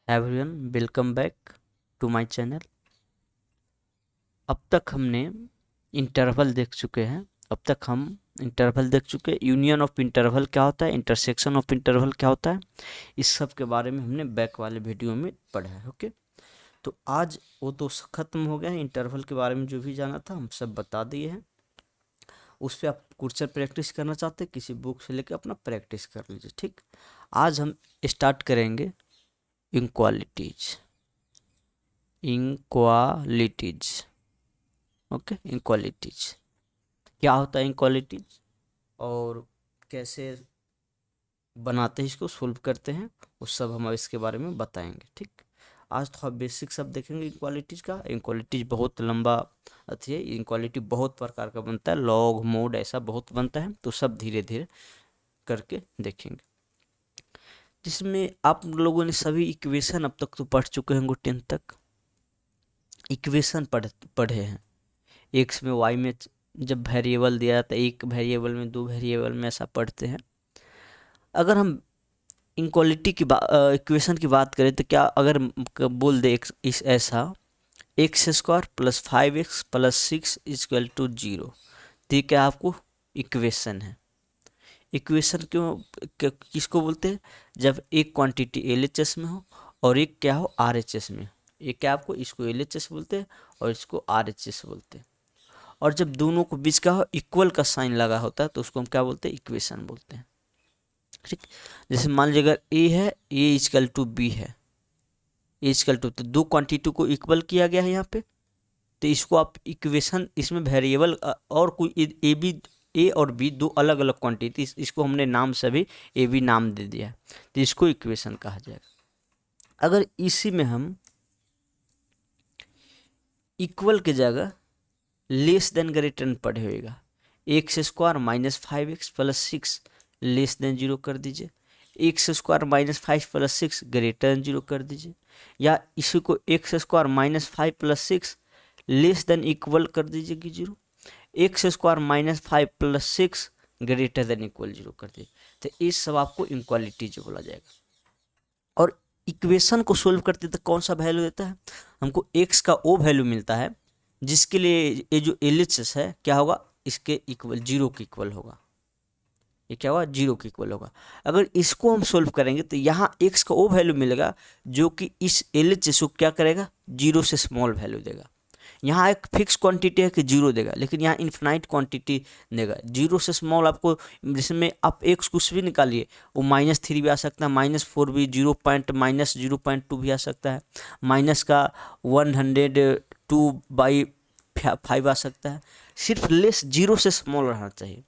Everyone welcome back to my channel. अब तक हमने इंटरवल देख चुके हैं। यूनियन ऑफ इंटरवल क्या होता है, इंटरसेक्शन ऑफ इंटरवल क्या होता है, इस सब के बारे में हमने बैक वाले वीडियो में पढ़ा है। ओके, तो आज वो तो ख़त्म हो गया है। इंटरवल के बारे में जो भी जाना था हम सब बता दिए हैं। उस पर आप क्वेश्चन प्रैक्टिस करना चाहते हैं, किसी बुक से लेकर अपना प्रैक्टिस कर लीजिए। ठीक, आज हम स्टार्ट करेंगे इनक्वालिटीज। ओके, इनक्वालिटीज क्या होता है, इनक्वालिटीज और कैसे बनाते हैं, इसको सोल्व करते हैं, उस सब हम इसके बारे में बताएंगे। ठीक, आज थोड़ा बेसिक सब देखेंगे इनक्वालिटीज का। इनक्वालिटीज बहुत लंबा अथी है। इनक्वालिटी बहुत प्रकार का बनता है, लॉग मोड ऐसा बहुत बनता है, तो सब धीरे धीरे करके देखेंगे। जिसमें आप लोगों ने सभी इक्वेशन अब तक तो पढ़ चुके होंगे, 10 तक इक्वेशन पढ़े हैं। एक्स में वाई में जब वेरिएबल दिया जाता है, एक वेरिएबल में दो वेरिएबल में ऐसा पढ़ते हैं। अगर हम इनक्वालिटी की इक्वेशन की बात करें तो क्या अगर बोल दे इस ऐसा x square plus 5x plus 6 equal to 0, तो ये क्या आपको इक्वेशन है। इक्वेशन किसको बोलते हैं, जब एक क्वांटिटी LHS में हो और एक क्या हो RHS में। ये क्या आपको, इसको LHS बोलते हैं और इसको RHS बोलते हैं। और जब दोनों को बीच का हो इक्वल का साइन लगा होता है तो उसको हम क्या बोलते हैं, इक्वेशन बोलते हैं। ठीक, जैसे मान लीजिए अगर ए है, ए इक्वल टू बी है, ए इक्वल टू, तो दो क्वांटिटी को इक्वल किया गया है यहाँ पे, तो इसको आप इक्वेशन, इसमें वेरिएबल और कोई ए और बी दो अलग अलग क्वांटिटी, इसको हमने नाम से भी ए बी नाम दे दिया है, तो इसको इक्वेशन कहा जाएगा। अगर इसी में हम इक्वल की जगह लेस देन ग्रेटर पढ़े होएगा, x square minus 5x plus 6 less than 0 कर दीजिए, x square minus 5 plus 6 greater than 0 कर दीजिए, या इसी को x square minus 5 plus 6 less than equal कर दीजिए कि 0, x square minus 5 plus 6 greater than equal 0 कर दीजिए। तो इस सब आपको इनक्वालिटी जो बोला जाएगा। और इक्वेशन को सोल्व करते तो कौन सा वैल्यू देता है हमको, एक्स का वो वैल्यू मिलता है जिसके लिए ये जो LHS है क्या होगा, इसके इक्वल 0 के इक्वल होगा। ये क्या होगा, 0 के इक्वल होगा। अगर इसको हम सोल्व करेंगे तो यहाँ x का वो वैल्यू मिलेगा जो कि इस LHS को क्या करेगा, 0 से स्मॉल वैल्यू देगा। यहाँ एक फिक्स क्वांटिटी है कि 0 देगा, लेकिन यहाँ इन्फिनाइट क्वांटिटी देगा। 0 से स्मॉल आपको, जिसमें आप x कुछ भी निकालिए, वो -3 भी आ सकता है, -4 भी, -0.2 भी आ सकता है, माइनस का 102/5 आ सकता है। सिर्फ लेस 0 से स्मॉल रहना चाहिए।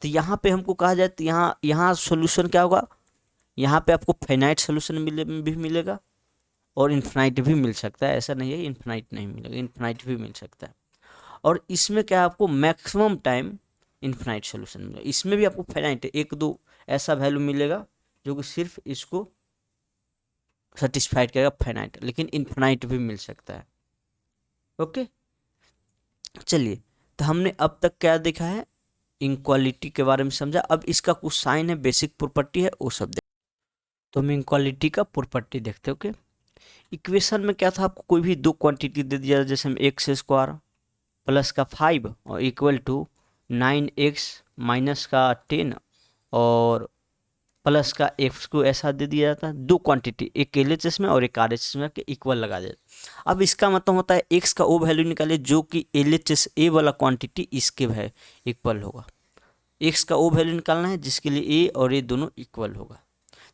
तो यहाँ पे हमको कहा जाए तो यहाँ सोल्यूशन क्या होगा, यहाँ पे आपको फाइनाइट सोल्यूशन भी मिलेगा और इन्फिनाइट भी मिल सकता है। ऐसा नहीं है इन्फिनाइट नहीं मिलेगा, इन्फिनाइट भी मिल सकता है। और इसमें क्या आपको मैक्सिमम टाइम इन्फिनाइट सोल्यूशन मिलेगा। इसमें भी आपको फाइनाइट एक दो ऐसा वैल्यू मिलेगा जो कि सिर्फ इसको सेटिस्फाइड करेगा, फाइनाइट, लेकिन इन्फिनाइट भी मिल सकता है। ओके, चलिए, तो हमने अब तक क्या देखा है, इनक्वालिटी के बारे में समझा। अब इसका कुछ साइन है, बेसिक प्रॉपर्टी है, वो सब तो हम इनक्वालिटी का प्रॉपर्टी देखते हैं। ओके, इक्वेशन में क्या था, आपको कोई भी दो क्वांटिटी दे दिया, जैसे हम एक्स स्क्वायर प्लस का 5 और इक्वल टू 9x माइनस का 10 और प्लस का x को ऐसा दे दिया जाता है। दो क्वांटिटी, एक LHS में और एक RHS में के इक्वल लगा देते। अब इसका मतलब होता है x का वो वैल्यू निकाले जो कि LHS A वाला क्वांटिटी इसके है इक्वल होगा। x का वो वैल्यू निकालना है जिसके लिए A और A दोनों इक्वल होगा।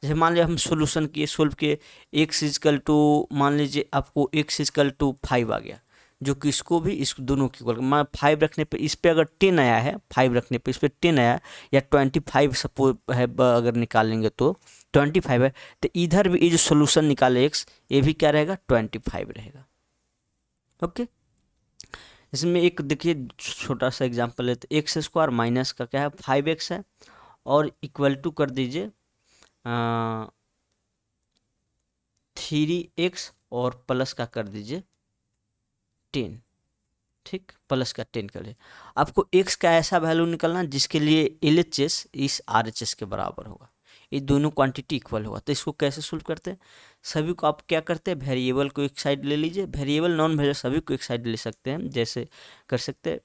जैसे मान लीजिए हम सोल्यूशन किए, सोल्व किए, x इजकल टू, मान लीजिए आपको x इजकल टू 5 आ गया, जो कि इसको भी इस दोनों की इक्वल, मान 5 रखने पे इस पे अगर 10 आया है, 5 रखने पे इस पे 10 आया, या 25 सपोज है अगर निकालेंगे तो 25 है, तो इधर भी ये जो सोल्यूशन निकाले x, ये भी क्या रहेगा, 25 रहेगा। ओके, इसमें एक देखिए छोटा सा एग्जांपल है, तो एक्स स्क्वायर माइनस का क्या है 5x है और इक्वल टू कर दीजिए 3x और प्लस का कर दीजिए 10। ठीक, प्लस का 10 कर लीजिए। आपको x का ऐसा वैल्यू निकलना जिसके लिए LHS इस RHS के बराबर होगा। ये दोनों क्वांटिटी इक्वल होगा। तो इसको कैसे सोल्व करते हैं, सभी को आप क्या करते हैं, वेरिएबल को एक साइड ले लीजिए, वेरिएबल नॉन वेरिएबल सभी को एक साइड ले सकते हैं। जैसे कर सकते हैं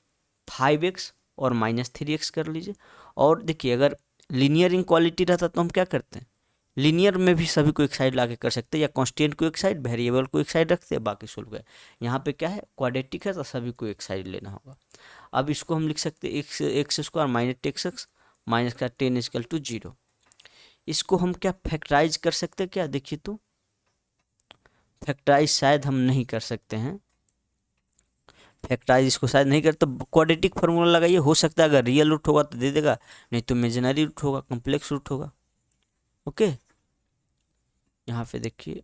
5x और -3x कर लीजिए। और देखिए अगर लीनियर इनक्वालिटी रहता तो हम क्या करते हैं, लीनियर में भी सभी को एक साइड लाके कर सकते हैं, या कांस्टेंट को एक साइड, वेरिएबल को एक साइड रखते हैं, बाकी सोल्व गए। यहाँ पे क्या है, क्वाड्रेटिक है तो सभी को एक साइड लेना होगा। अब इसको हम लिख सकते हैं एक्स स्क्वायर माइनस टेक्स एक्स माइनस का 10 इजकल टू 0। इसको हम क्या फैक्टराइज कर सकते हैं क्या, देखिए तो फैक्टराइज शायद हम नहीं कर सकते हैं, फैक्टराइज इसको शायद नहीं कर, तो क्वाड्रेटिक फार्मूला लगाइए, हो सकता है अगर रियल रूट होगा तो दे देगा, नहीं तो इमेजिनरी रूट होगा, कॉम्प्लेक्स रूट होगा। ओके यहाँ पे देखिए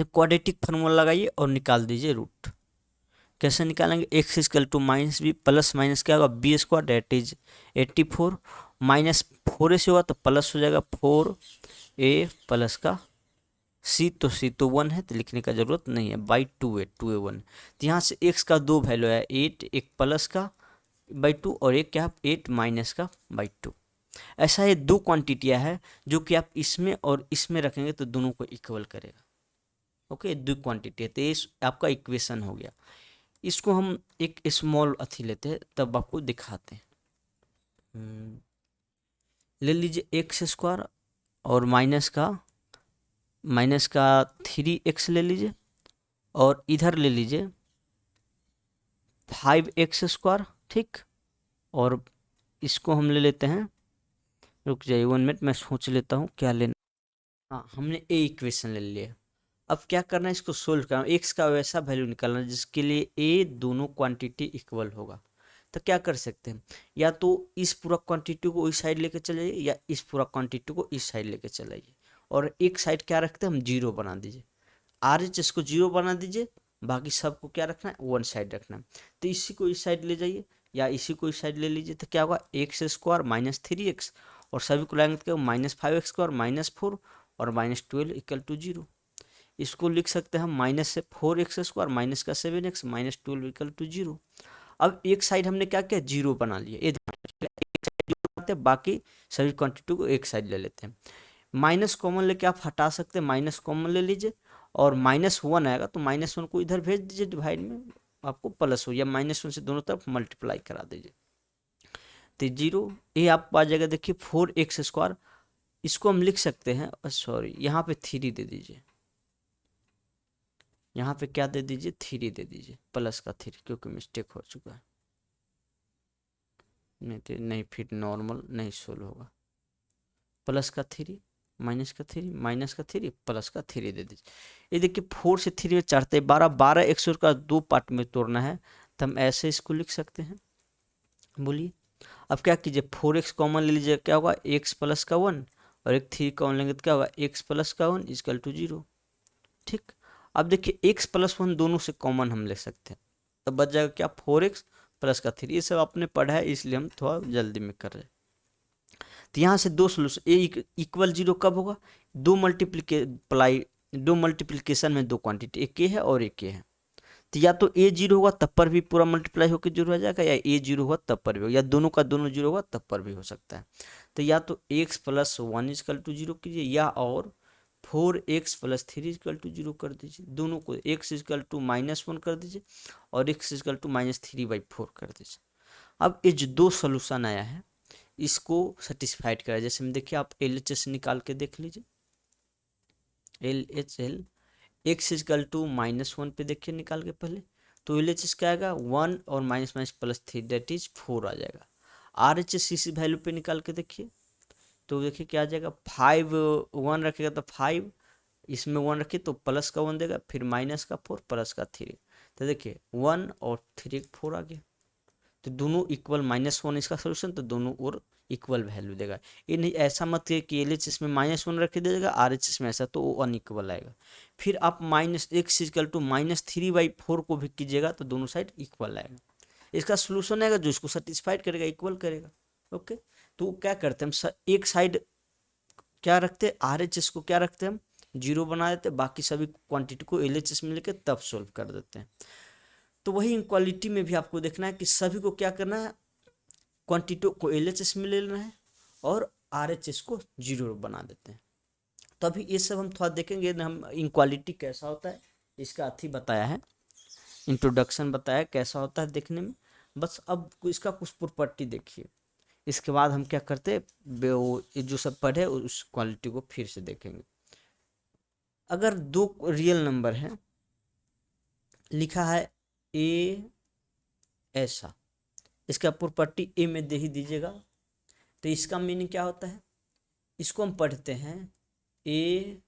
क्वाड्रेटिक फार्मूला लगाइए और निकाल दीजिए रूट। कैसे निकालेंगे, x equal to minus b plus minus क्या होगा, b square that is 84 minus 4a से होगा तो प्लस हो जाएगा 4a प्लस का सी, तो सी तो 1 है तो लिखने का जरूरत नहीं है, बाई 2a 1। तो यहाँ से x का दो वैल्यू है 8, एक प्लस का बाई 2 और एक क्या 8 माइनस का बाई 2। ऐसा ये दो क्वांटिटियाँ है जो कि आप इसमें और इसमें रखेंगे तो दोनों को इक्वल करेगा। ओके दो क्वांटिटी है तो ये आपका इक्वेशन हो गया। इसको हम एक स्मॉल अथी लेते हैं तब आपको दिखाते हैं। ले लीजिए एक्स स्क्वायर और माइनस का 3x ले लीजिए, और इधर ले लीजिए 5x स्क्वायर, ठीक। और इसको हम ले लेते हैं, रुक जाइए 1 मिनट मैं सोच लेता हूँ क्या लेना। हाँ हमने ए इक्वेशन ले लिया। अब क्या करना है, इसको सोल्व करना, एक्स का वैसा वैल्यू निकालना जिसके लिए ए दोनों क्वांटिटी इक्वल होगा। तो क्या कर सकते हैं, या तो इस पूरा क्वांटिटी को इस साइड लेके चले जाइए, या इस पूरा क्वांटिटी को इस साइड लेके चले जाइए, और एक साइड क्या रखते हैं हम, जीरो बना दीजिए। आर एच एस को जीरो बना दीजिए, बाकी सबको क्या रखना है, वन साइड रखना है। तो इसी को इस साइड ले जाइए, या इसी को इस साइड ले लीजिए, तो क्या होगा एक्स स्क्वायर माइनस 3x, और सभी को लाएंगे तो -5x स्क्वायर -4 और -12 इक्वल टू 0। इसको लिख सकते हैं हम माइनस से 4x स्क्वायर माइनस का 7x -12 इक्वल टू 0। अब एक साइड हमने क्या किया, जीरो बना लिया, ये ध्यान रखिएगा, एक साइड जीरो बनाते हैं, बाकी सभी क्वांटिटी को एक साइड ले लेते हैं। माइनस कॉमन लेके आप हटा सकते हैं, माइनस कॉमन ले लीजिए, और -1 आएगा तो -1 को इधर भेज दीजिए डिवाइड में, आपको प्लस हो, या -1 से दोनों तरफ मल्टीप्लाई करा दीजिए तो 0। ये आपको आ जाएगा, देखिए 4x स्क्वायर, इसको हम लिख सकते हैं, सॉरी यहाँ पे 3 दे दीजिए, यहाँ पे क्या दे दीजिए, 3 दे दीजिए, प्लस का 3, क्योंकि मिस्टेक हो चुका है, नहीं तो नहीं फिर नॉर्मल नहीं सोल्व होगा। प्लस का 3 माइनस का 3 माइनस का 3 प्लस का 3 दे दीजिए। ये देखिए 4 से 3 में चढ़ते 12 12 100 का दो पार्ट में तोड़ना है, तो हम ऐसे इसको लिख सकते हैं। बोलिए अब क्या कीजिए, 4x कॉमन ले लीजिए, क्या होगा x प्लस का 1, और एक 3 कॉमन लेंगे तो क्या होगा x प्लस का 1 इजकल टू 0, ठीक। अब देखिए x प्लस 1 दोनों से कॉमन हम ले सकते हैं, तो बच जाएगा क्या 4x प्लस का 3। ये सब आपने पढ़ा है इसलिए हम थोड़ा जल्दी में कर रहे हैं। तो यहाँ से दो सोल्यूशन, ए इक्वल 0 कब होगा, दो मल्टीप्लीकेशन में दो क्वांटिटी, एक ए है और एक ए है, तो या तो ए 0 होगा तब पर भी पूरा मल्टीप्लाई होकर 0 हो जाएगा, या ए 0 होगा तब पर भी होगा, या दोनों का दोनों 0 होगा तब पर भी हो सकता है। तो या तो x प्लस 1 इजकल टू 0 कीजिए, या और 4x प्लस 3 इजकल टू 0 कर दीजिए, दोनों को x इजकल टू -1 कर दीजिए, और x इजकल टू -3/4 कर दीजिए। अब ये जो दो सोल्यूशन आया है इसको सेटिस्फाइड करा, जैसे हम देखिए आप LHS निकाल के देख लीजिए, LHL x इजकल टू -1 पे देखिए निकाल के पहले, तो LHS क्या आएगा 1 और minus minus plus 3 that is 4 आ जाएगा। RHS इसी वैल्यू पे निकाल के देखिए, तो देखिए क्या आ जाएगा 5 1 रखेगा तो 5, इसमें 1 रखिए तो प्लस का 1 देगा, फिर माइनस का 4 प्लस का 3, तो देखिए 1 और 3 4 आ गया, तो दोनों इक्वल -1 इसका सोल्यूशन, तो दोनों और इक्वल वैल्यू देगा। ये नहीं ऐसा मत करिए कि LHS में -1 रख देगा, RHS में ऐसा तो वो अनइक्वल आएगा। फिर आप -x इजकल टू -3/4 को भी कीजिएगा तो दोनों साइड इक्वल आएगा। इसका सोल्यूशन आएगा जो इसको सेटिस्फाइड करेगा, इक्वल करेगा। ओके तो क्या करते हैं हम, एक साइड क्या रखते हैं, RHS को क्या रखते हैं हम जीरो बना देते हैं, बाकी सभी क्वांटिटी को एलएचएस में लेके तब सोल्व कर देते हैं। तो वही इनक्वालिटी में भी आपको देखना है कि सभी को क्या करना है, क्वांटिटी को एलएचएस में ले लेना है और आरएचएस को जीरो बना देते हैं। तो अभी ये सब हम थोड़ा देखेंगे हम इनक्वालिटी कैसा होता है, इसका अथी बताया है, इंट्रोडक्शन बताया कैसा होता है देखने में। बस अब इसका कुछ प्रॉपर्टी देखिए, इसके बाद हम क्या करते हैं वो जो सब पढ़े उस क्वालिटी को फिर से देखेंगे। अगर दो रियल नंबर है, लिखा है ए ऐसा, इसका प्रॉपर्टी ए में दे ही दीजिएगा। तो इसका मीनिंग क्या होता है, इसको हम पढ़ते हैं ए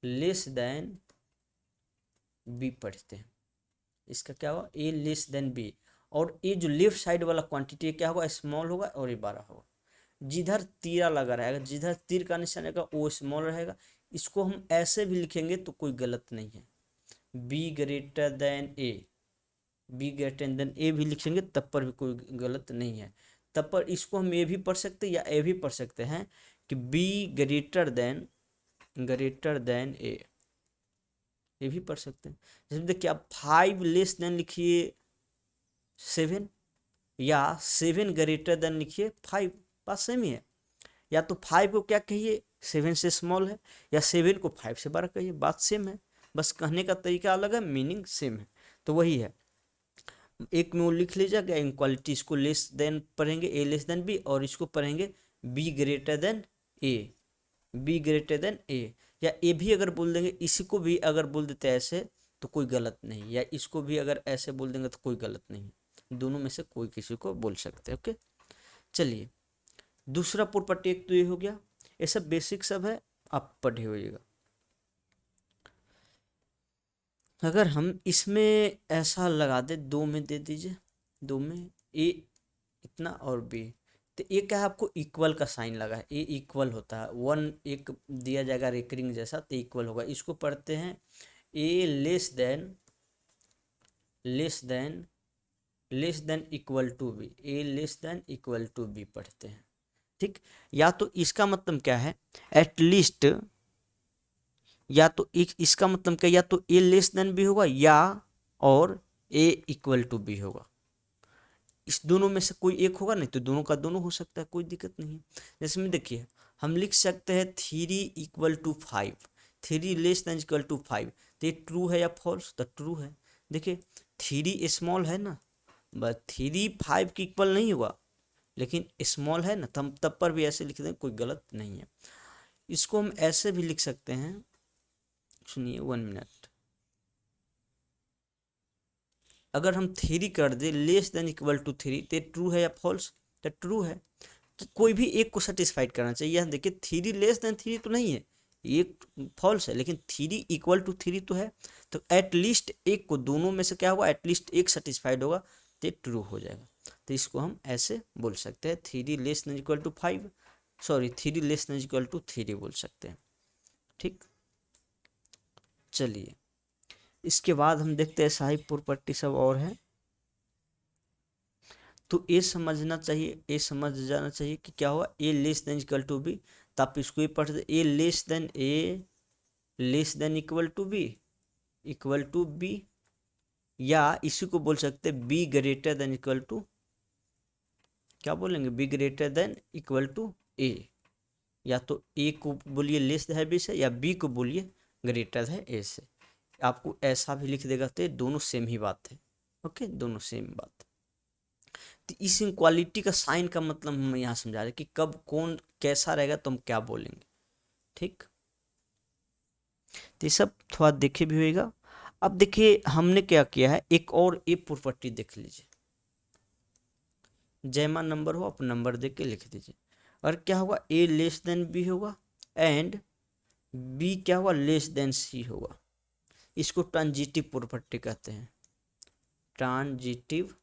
लेस देन बी पढ़ते हैं। इसका क्या होगा, ए लेस देन बी, और ये जो लेफ्ट साइड वाला क्वांटिटी क्या होगा, स्मॉल होगा और ये बड़ा होगा। जिधर तीरा लगा रहेगा, जिधर तीर का निशान रहेगा वो स्मॉल रहेगा। इसको हम ऐसे भी लिखेंगे तो कोई गलत नहीं है, B greater than A, B greater than A भी लिखेंगे तब पर भी कोई गलत नहीं है। तब पर इसको हम ए भी पढ़ सकते हैं या ए भी पढ़ सकते हैं कि बी ग्रेटर देन ए, ये भी पढ़ सकते हैं। जैसे देखिए आप 5 लेस देन लिखिए 7, या 7 ग्रेटर देन लिखिए 5, बात सेम ही है। या तो 5 को क्या कहिए 7 से स्मॉल है, या 7 को 5 से बड़ा कहिए, बात सेम है, बस कहने का तरीका अलग है, मीनिंग सेम है। तो वही है, एक में वो लिख लीजिएगा इनक्वालिटी, इसको लेस देन पढ़ेंगे ए लेस देन बी, और इसको पढ़ेंगे B greater than A, B greater than A. या ए भी अगर बोल देंगे, इसी को भी अगर बोल देते हैं ऐसे तो कोई गलत नहीं, या इसको भी अगर ऐसे बोल देंगे तो कोई गलत नहीं, दोनों में से कोई किसी को बोल सकते हैं। ओके, चलिए दूसरा प्रॉपर्टी एक तो ये हो गया, ये सब बेसिक सब है, आप पढ़े होइएगा। अगर हम इसमें ऐसा लगा दे, दो में दे दीजिए, दो में ए इतना और बी, तो ये क्या है, आपको इक्वल का साइन लगा है, ए इक्वल होता है, 1 एक दिया जाएगा रेकरिंग जैसा, तो इक्वल होगा। इसको पढ़ते हैं A less than equal to B, A less than equal to B पढ़ते हैं। ठीक, या तो इसका मतलब क्या है, एटलीस्ट, या तो इसका मतलब क्या, या तो ए लेस देन बी होगा या और ए इक्वल टू बी होगा। इस दोनों में से कोई एक होगा, नहीं तो दोनों का दोनों हो सकता है, कोई दिक्कत नहीं है। जैसे में देखिए हम लिख सकते हैं 3 equal to 5, 3 less than equal to 5, तो ये ट्रू है या फॉल्स, तो ट्रू है। देखिए 3 स्मॉल है ना, बस 3 5 की इक्वल नहीं हुआ, लेकिन स्मॉल है ना, तब पर भी ऐसे लिख दें, कोई गलत नहीं है। इसको हम ऐसे भी लिख सकते हैं, सुनिए 1 मिनट, अगर हम 3 कर दे लेस देन इक्वल टू 3, तो ट्रू है या फॉल्स, तो ट्रू है। तो कोई भी एक को सेटिस्फाइड करना चाहिए। देखिए 3 लेस देन 3 तो नहीं है, एक फॉल्स है, लेकिन 3 इक्वल टू 3 तो है, तो एटलीस्ट एक को, दोनों में से क्या होगा, एटलीस्ट एक सेटिस्फाइड होगा, तो ट्रू हो जाएगा। तो इसको हम ऐसे बोल सकते हैं 3 less than equal to 5, sorry 3 less than equal to 3 बोल सकते हैं। ठीक, चलिए इसके बाद हम देखते हैं साहिब प्रॉपर्टी सब और है। तो ये समझना चाहिए, ये समझ जाना चाहिए कि क्या हुआ, A less than equal to B, तो आप इसको ही पढ़ते A less than equal to B, या इसी को बोल सकते हैं B greater than equal to, क्या बोलेंगे, B greater than equal to A. या तो ए को बोलिए लेस है बी से, या बी को बोलिए ग्रेटर है ए से, आपको ऐसा भी लिख देगा, तो दोनों सेम ही बात है। ओके, दोनों सेम बात। तो इस इनक्वालिटी का साइन का मतलब हम यहाँ समझा रहे कि कब कौन कैसा रहेगा तो हम क्या बोलेंगे। ठीक, तो ये सब थोड़ा देखे भी होगा। अब देखिए हमने क्या किया है, एक और ए प्रॉपर्टी देख लीजिए, जैमा नंबर हो आप नंबर देख के लिख दीजिए, और क्या होगा, ए लेस देन बी होगा एंड बी क्या होगा, लेस देन सी होगा। इसको ट्रांजिटिव प्रॉपर्टी कहते हैं, transitive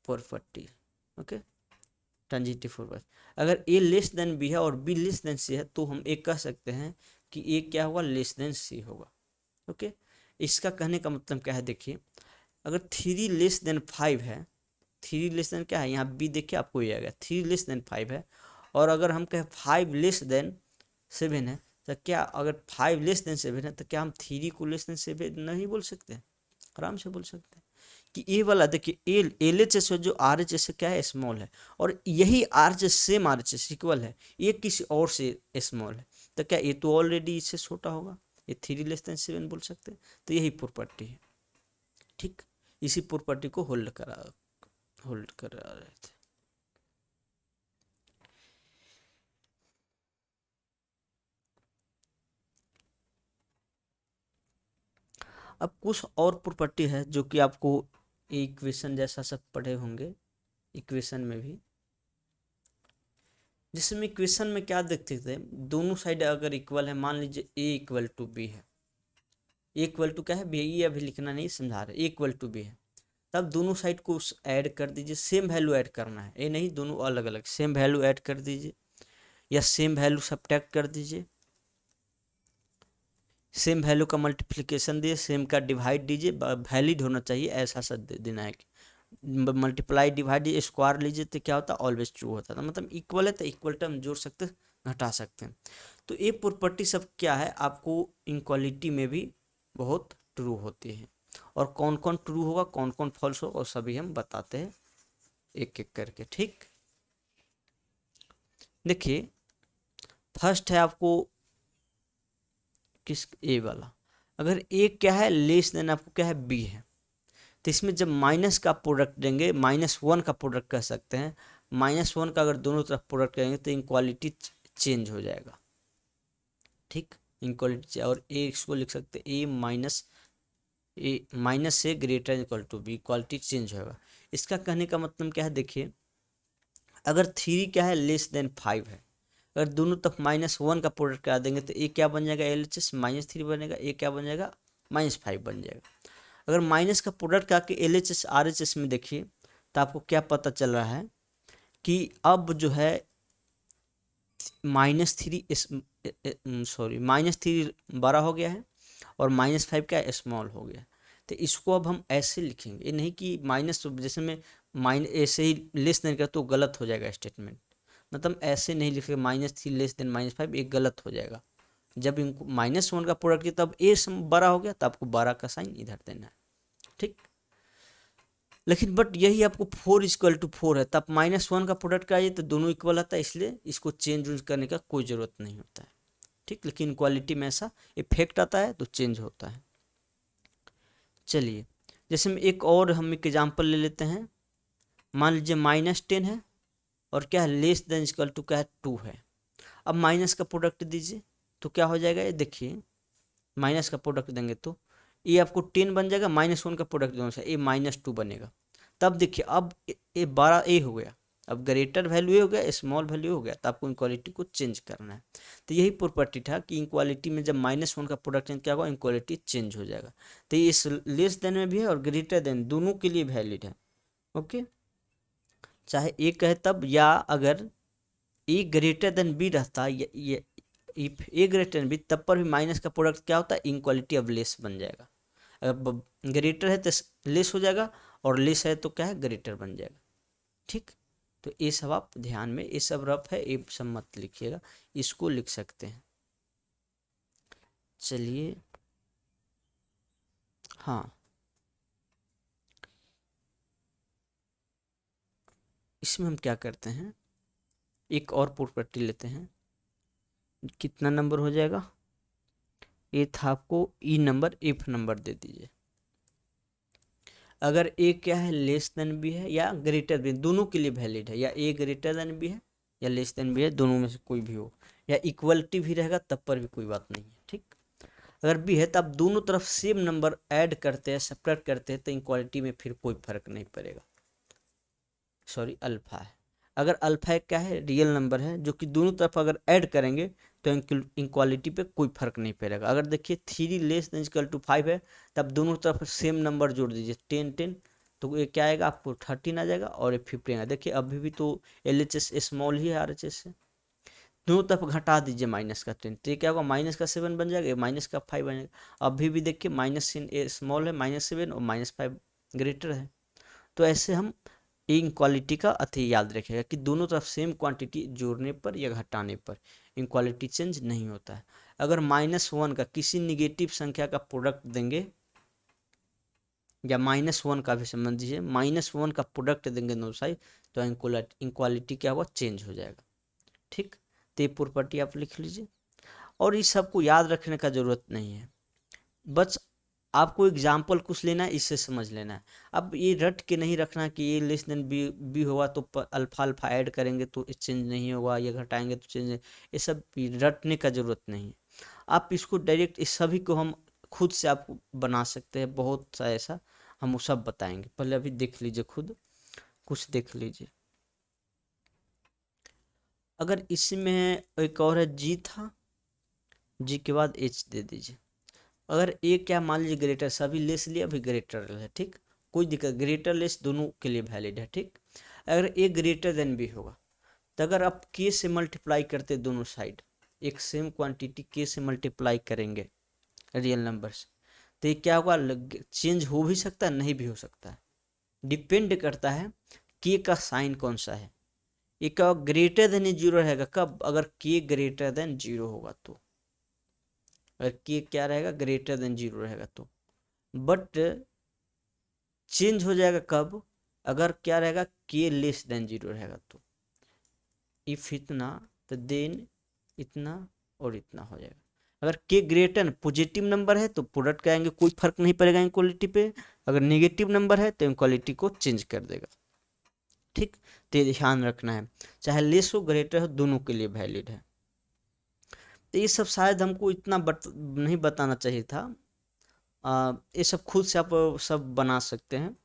property. Okay, transitive property, अगर ए लेस देन बी है और बी लेस देन सी है, तो हम एक कह सकते हैं कि ए क्या होगा, लेस देन सी होगा। ओके, इसका कहने का मतलब क्या है, देखिए अगर 3 लेस देन 5 है, 3 लेस देन क्या है, यहाँ बी देखिए आपको ये आ गया, 3 लेस देन 5 है, और अगर हम कहें 5 लेस देन 7 है, तो क्या अगर 5 लेस देन 7 है तो क्या हम 3 को लेस देन 7 नहीं बोल सकते? आराम से बोल सकते हैं कि ए वाला देखिए, एल एच एस जो आर एच एस क्या है, स्मॉल है, और यही R H S same R H S equal है, ये किसी और से स्मॉल है, तो क्या ये तो ऑलरेडी इससे छोटा होगा, ये 3 लेस देन 7 बोल सकते हैं। तो यही प्रॉपर्टी है, ठीक। इसी प्रॉपर्टी को होल्ड कर रहे थे। अब कुछ और प्रॉपर्टी है जो कि आपको इक्वेशन जैसा सब पढ़े होंगे, इक्वेशन में भी, जिसमें इक्वेशन में क्या देखते थे, दोनों साइड अगर इक्वल है, मान लीजिए ए इक्वल टू बी है, ए इक्वल टू क्या है, बी, ये अभी लिखना नहीं, समझा रहे, ए इक्वल टू बी है, तब दोनों साइड को ऐड कर दीजिए, सेम वैल्यू ऐड करना है, ये नहीं दोनों अलग अलग, सेम वैल्यू ऐड कर दीजिए या सेम वैल्यू सब्ट्रैक्ट कर दीजिए, सेम वैल्यू का मल्टीप्लिकेशन दिए, सेम का डिवाइड दीजिए, वैलिड होना चाहिए, ऐसा सा देना है कि मल्टीप्लाई डिवाइड स्क्वायर लीजिए तो क्या होता है, ऑलवेज ट्रू होता था, मतलब इक्वल है तो इक्वल टर्म जोड़ सकते हैं, घटा सकते हैं। तो ये प्रॉपर्टी सब क्या है, आपको इनक्वालिटी में भी बहुत ट्रू होती है, और कौन कौन ट्रू होगा कौन कौन फॉल्स होगा और सभी हम बताते हैं एक एक करके, ठीक। देखिए फर्स्ट है आपको किस, ए वाला, अगर ए क्या है लेस देन आपको क्या है बी है, तो इसमें जब माइनस का प्रोडक्ट देंगे, -1 का प्रोडक्ट कह सकते हैं, -1 का अगर दोनों तरफ प्रोडक्ट करेंगे तो इनक्वालिटी चेंज हो जाएगा, ठीक। इनक्वालिटी, और ए इसको लिख सकते हैं ए माइनस से greater equal to b, equality change होगा। इसका कहने का मतलब क्या है, देखिए अगर 3 क्या है लेस देन 5 है, अगर दोनों तरफ -1 का प्रोडक्ट करा देंगे तो ए क्या बन जाएगा, एल एच एस -3 बनेगा, ए क्या बन जाएगा, -5 बन जाएगा। अगर माइनस का प्रोडक्ट आके L H S R H S में देखिए तो आपको क्या पता चल रहा है कि अब जो है -3 बड़ा हो गया है और -5 क्या स्मॉल हो गया, तो इसको अब हम ऐसे लिखेंगे, ये नहीं कि माइनस जैसे में ऐसे ही लेस देन कर तो गलत हो जाएगा स्टेटमेंट, मतलब ऐसे नहीं लिखेंगे -3 लेस देन -5, एक गलत हो जाएगा। जब इनको -1 का प्रोडक्ट किया तब ए बड़ा हो गया, तो आपको 12 का साइन इधर देना है, ठीक। लेकिन बट यही आपको 4 = 4 है, तब -1 का प्रोडक्ट का ये तो दोनों इक्वल आता है, इसलिए इसको चेंज यूज करने का कोई ज़रूरत नहीं होता है, ठीक। लेकिन क्वालिटी में ऐसा इफेक्ट आता है तो चेंज होता है। चलिए जैसे में एक और हम एक एग्जाम्पल ले लेते हैं, मान लीजिए -10 है और क्या है लेस देन इक्वल टू क्या है 2 है, अब माइनस का प्रोडक्ट दीजिए तो क्या हो जाएगा, ये देखिए माइनस का प्रोडक्ट देंगे तो ये आपको 10 बन जाएगा, -1 का प्रोडक्ट दोनों से ये -2 बनेगा, तब देखिए अब ये 12 ए हो गया, अब ग्रेटर वैल्यू ए हो गया, स्मॉल वैल्यू हो गया, तो आपको इनक्वालिटी को चेंज करना है। तो यही प्रॉपर्टी था कि इनक्वालिटी में जब -1 का प्रोडक्ट क्या होगा, इनक्वालिटी चेंज हो जाएगा। तो ये इस लेस देन में भी है और ग्रेटर देन दोनों के लिए वैलिड है, ओके। चाहे ए कहे तब, या अगर ए ग्रेटर देन बी रहता ये if a greater than b, तब पर भी माइनस का प्रोडक्ट क्या होता है, इनक्वालिटी अब लेस बन जाएगा। अगर ग्रेटर है तो लेस हो जाएगा, और लेस है तो क्या है ग्रेटर बन जाएगा, ठीक। तो ये सब आप ध्यान में, ये सब रफ है, ये सब मत लिखिएगा, इसको लिख सकते हैं। चलिए हाँ, इसमें हम क्या करते हैं, एक और प्रॉपर्टी लेते हैं, कितना नंबर हो जाएगा, ये था आपको ई नंबर, इफ नंबर दे दीजिए। अगर ए क्या है लेस देन बी है या ग्रेटर देन, दोनों के लिए वैलिड है, या ए ग्रेटर देन बी है या लेस देन बी है, दोनों में से कोई भी हो, या इक्वलिटी भी रहेगा तब पर भी कोई बात नहीं है, ठीक। अगर बी है तब दोनों तरफ सेम नंबर ऐड करते हैं, सेपरेट करते हैं, तो इक्वालिटी में फिर कोई फर्क नहीं पड़ेगा। सॉरी, अल्फा है, अगर अल्फा एक क्या है रियल नंबर है जो कि दोनों तरफ अगर ऐड करेंगे तो इक्वालिटी पे कोई फर्क नहीं पड़ेगा। अगर देखिए 3 लेस देन इक्वल टू 5 है, तब दोनों तरफ सेम नंबर जोड़ दीजिए, 10 तो ये क्या आएगा आपको 13 आ जाएगा, और ये 15 आएगा। देखिए अभी भी तो एल एच एस स्मॉल ही है आर एच एस से, दोनों तरफ घटा दीजिए -10, तो ये क्या होगा -7 बन जाएगा, -5 बन जाएगा। अभी भी देखिए माइनस स्मॉल है, -7 और -5 ग्रेटर है। तो ऐसे हम इन क्वालिटी का अति याद रखेगा कि दोनों तरफ सेम क्वांटिटी जोड़ने पर या घटाने पर इनक्वालिटी चेंज नहीं होता है। अगर -1 का किसी निगेटिव संख्या का प्रोडक्ट देंगे, या -1 का भी समझ लीजिए, -1 का प्रोडक्ट देंगे दोनों साइड, तो इनक्वालिटी क्या होगा, चेंज हो जाएगा। ठीक, तो ये प्रॉपर्टी आप लिख लीजिए। और इस सबको याद रखने का जरूरत नहीं है, बस आपको एग्जाम्पल कुछ लेना है, इससे समझ लेना है। अब ये रट के नहीं रखना कि ये लेस देन बी बी होगा तो अल्फा अल्फा ऐड करेंगे तो चेंज नहीं होगा, ये घटाएंगे तो चेंज, ये सब रटने का जरूरत नहीं है। आप इसको डायरेक्ट इस सभी को हम खुद से आप बना सकते हैं, बहुत सा ऐसा हम वो सब बताएंगे। पहले अभी देख लीजिए, खुद कुछ देख लीजिए। अगर इसमें एक और है जी था, जी के बाद एच दे दीजिए। अगर ए क्या मान लीजिए ग्रेटर, सभी लेस लिया, अभी ग्रेटर है, ठीक, कोई दिक्कत, ग्रेटर लेस दोनों के लिए वैलिड है। ठीक, अगर ए ग्रेटर देन बी होगा, तो अगर आप के से मल्टीप्लाई करते दोनों साइड, एक सेम क्वांटिटी के से मल्टीप्लाई करेंगे रियल नंबर्स, तो ये क्या होगा, चेंज हो भी सकता है, नहीं भी हो सकता है, डिपेंड करता है के का साइन कौन सा है। ये क्या ग्रेटर देन जीरो रहेगा कब, अगर के ग्रेटर देन जीरो होगा तो, अगर के क्या रहेगा, ग्रेटर देन जीरो रहेगा तो। बट चेंज हो जाएगा कब, अगर क्या रहेगा, के लेस देन जीरो रहेगा तो। इफ इतना, तो देन इतना और इतना हो जाएगा। अगर के ग्रेटर पॉजिटिव नंबर है तो प्रोडक्ट का आएंगे, कोई फर्क नहीं पड़ेगा इनक्वालिटी पे। अगर नेगेटिव नंबर है तो इनक्वालिटी को चेंज कर देगा। ठीक, तो ध्यान रखना है, चाहे लेस हो ग्रेटर हो, दोनों के लिए वैलिड है। तो ये सब शायद हमको इतना नहीं बताना चाहिए था। ये सब खुद से आप सब बना सकते हैं।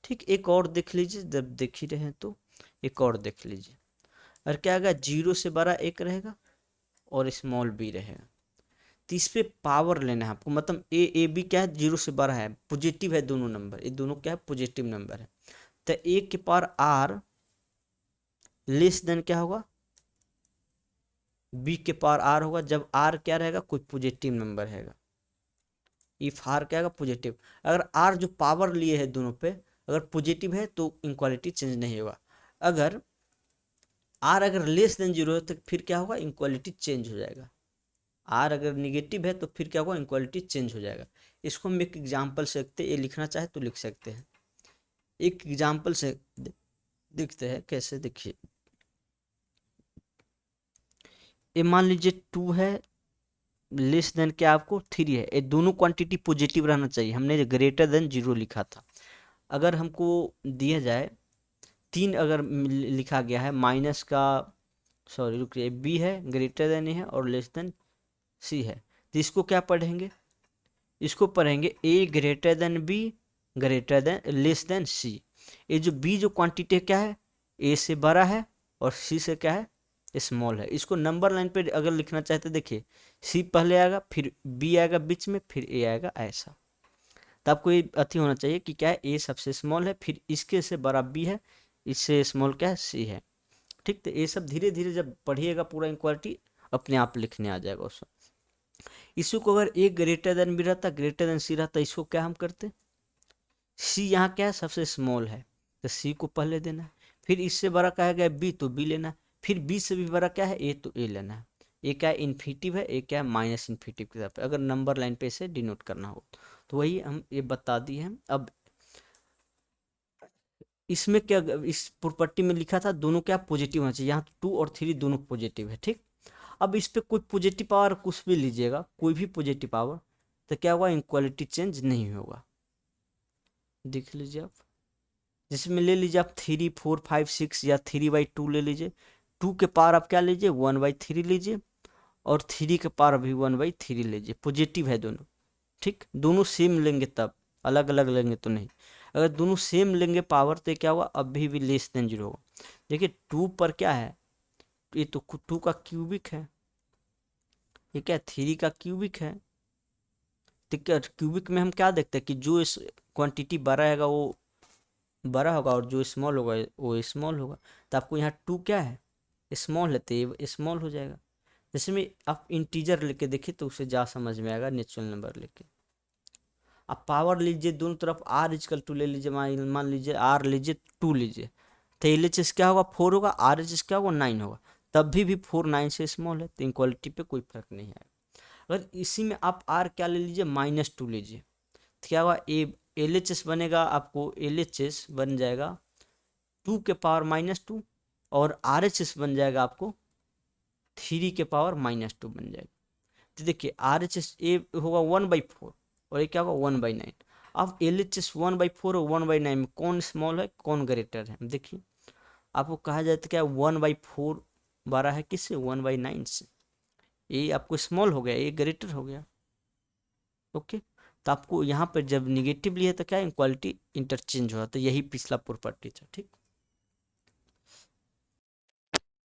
ठीक, एक और देख लीजिए, जब देख ही रहे हैं तो एक और देख लीजिए। और क्या आएगा, जीरो से बड़ा एक रहेगा और स्मॉल बी रहेगा, तो इस पे पावर लेना है आपको, मतलब ए बी क्या है, जीरो से बड़ा है, पॉजिटिव है दोनों नंबर, ये दोनों क्या है, पॉजिटिव नंबर है। तो ए के पावर आर लेस देन क्या होगा, बी के पावर आर होगा, जब आर क्या रहेगा, कोई पॉजिटिव नंबर रहेगा। इफ आर क्या होगा, पॉजिटिव। अगर आर जो पावर लिए है दोनों पे, अगर पॉजिटिव है तो इनक्वालिटी चेंज नहीं होगा। अगर आर अगर लेस देन जीरो है तो फिर क्या होगा, इनक्वालिटी चेंज हो जाएगा। आर अगर निगेटिव है तो फिर क्या होगा, इनक्वालिटी चेंज हो जाएगा। इसको हम एक एग्जाम्पल से देखते, ये लिखना चाहे तो लिख सकते हैं, एक एग्जाम्पल से देखते हैं कैसे। देखिए, ये मान लीजिए 2 है, लेस देन क्या आपको 3 है, ये दोनों क्वांटिटी पॉजिटिव रहना चाहिए, हमने ग्रेटर देन जीरो लिखा था। अगर हमको दिया जाए 3, अगर लिखा गया है माइनस का, सॉरी रुकिए, बी है, ग्रेटर देन है और लेस देन सी है, तो इसको क्या पढ़ेंगे, इसको पढ़ेंगे A greater than B, greater than less than C. ये जो बी जो क्वांटिटी क्या है, ए से बड़ा है और सी से क्या है, स्मॉल है। इसको नंबर लाइन पे अगर लिखना चाहते, देखिए सी पहले आएगा, फिर बी आएगा बीच में, फिर ए आएगा, ऐसा। तो आपको ये अति होना चाहिए कि क्या है, ए सबसे स्मॉल है, फिर इसके से बड़ा बी है, इससे स्मॉल क्या है, सी है। ठीक, तो ये सब धीरे धीरे जब पढ़िएगा पूरा इक्वालिटी अपने आप लिखने आ जाएगा उसको। इसी को अगर ए ग्रेटर देन बी रहता, ग्रेटर देन सी रहता, इसको क्या हम करते, सी यहाँ क्या है, सबसे स्मॉल है, तो सी को पहले देना है, फिर इससे बड़ा कहा गया बी तो बी लेना है, फिर बी से भी बड़ा क्या है, ए तो ए लेना है। ए क्या है, इन्फिनिटिव है, ए क्या है, माइनस इन्फिनिटिव की तरफ, अगर नंबर लाइन पे इसे डिनोट करना हो तो वही हम ये बता दिए हैं। अब इसमें क्या, इस प्रॉपर्टी में लिखा था दोनों क्या पॉजिटिव होना चाहिए, यहाँ 2 और 3 दोनों पॉजिटिव है। ठीक, अब इस पे कोई पॉजिटिव पावर कुछ भी लीजिएगा, कोई भी पॉजिटिव पावर, तो क्या होगा, इक्वालिटी चेंज नहीं होगा। देख लीजिए आप, जिसमें ले लीजिए आप 3, 4, 5, 6 या 3/2 ले लीजिए, 2 के पावर आप क्या लीजिए, 1/3 लीजिए, और 3 के पावर भी 1/3 लीजिए, पॉजिटिव है दोनों। ठीक, दोनों सेम लेंगे तब, अलग अलग लेंगे तो नहीं। अगर दोनों सेम लेंगे पावर तो क्या होगा, अभी भी लेस देन जीरो होगा। देखिए 2 पर क्या है, ये तो 2 का क्यूबिक है, ये क्या 3 का क्यूबिक है। तो क्या क्यूबिक में हम क्या देखते हैं कि जो इस क्वांटिटी बड़ा रहेगा वो बड़ा होगा और जो स्मॉल होगा वो स्मॉल होगा। तो आपको यहाँ 2 क्या है, स्मॉल है, तो ये स्मॉल हो जाएगा। जैसे में आप इंटीजर लेके देखिए तो उसे जा समझ में आएगा, नेचुरल नंबर लेके आप पावर लीजिए, दोनों तरफ आर इजकल टू ले लीजिए, मान लीजिए आर लीजिए 2 लीजिए, तो एल एच एस क्या होगा 4 होगा, आर एच एस क्या होगा 9 होगा, तब भी 4 9 से स्मॉल है, तो इक्वालिटी पे कोई फर्क नहीं है। अगर इसी में आप आर क्या ले लीजिए, -2 लीजिए, तो क्या होगा, ए एल एच एस बनेगा आपको, एल एच एस बन जाएगा 2 के पावर -2, और आर एच एस बन जाएगा आपको 3 के पावर -2 बन जाएगा। तो देखिए आर एच एस ए होगा 1/4 और ये क्या होगा 1/9। अब एल एच एस 1/4 और 1/9 में कौन स्मॉल है कौन ग्रेटर है, देखिए आपको कहा जाए तो क्या 1/4 बड़ा है किससे, 1/9 से, ये आपको स्मॉल हो गया, ये ग्रेटर हो गया। ओके, तो आपको यहाँ पर जब निगेटिव लिया तो क्या इक्वालिटी इंटरचेंज हुआ, तो यही पिछला प्रॉपर्टी था। ठीक,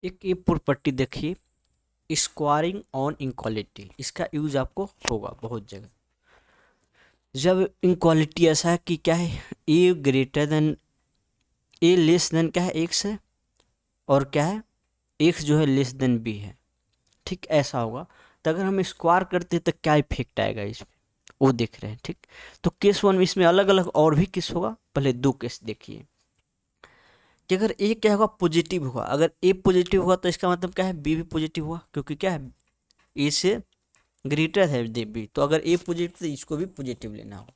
एक ये प्रॉपर्टी देखिए, स्क्वायरिंग ऑन इनक्वालिटी, इसका यूज आपको होगा बहुत जगह। जब इनक्वालिटी ऐसा है कि क्या है, ए ग्रेटर देन, ए लेस देन क्या है एक्स है, और क्या है एक्स जो है लेस देन बी है। ठीक, ऐसा होगा, तो अगर हम स्क्वायर करते हैं तो क्या इफेक्ट आएगा इस पे, वो देख रहे हैं। ठीक, तो केस वन में इसमें अलग अलग और भी केस होगा, पहले दो केस देखिए कि अगर ए क्या होगा पॉजिटिव हुआ, अगर ए पॉजिटिव हुआ तो इसका मतलब क्या है बी भी पॉजिटिव हुआ, क्योंकि क्या है ए से ग्रेटर है बी, तो अगर ए पॉजिटिव तो इसको भी पॉजिटिव लेना होगा।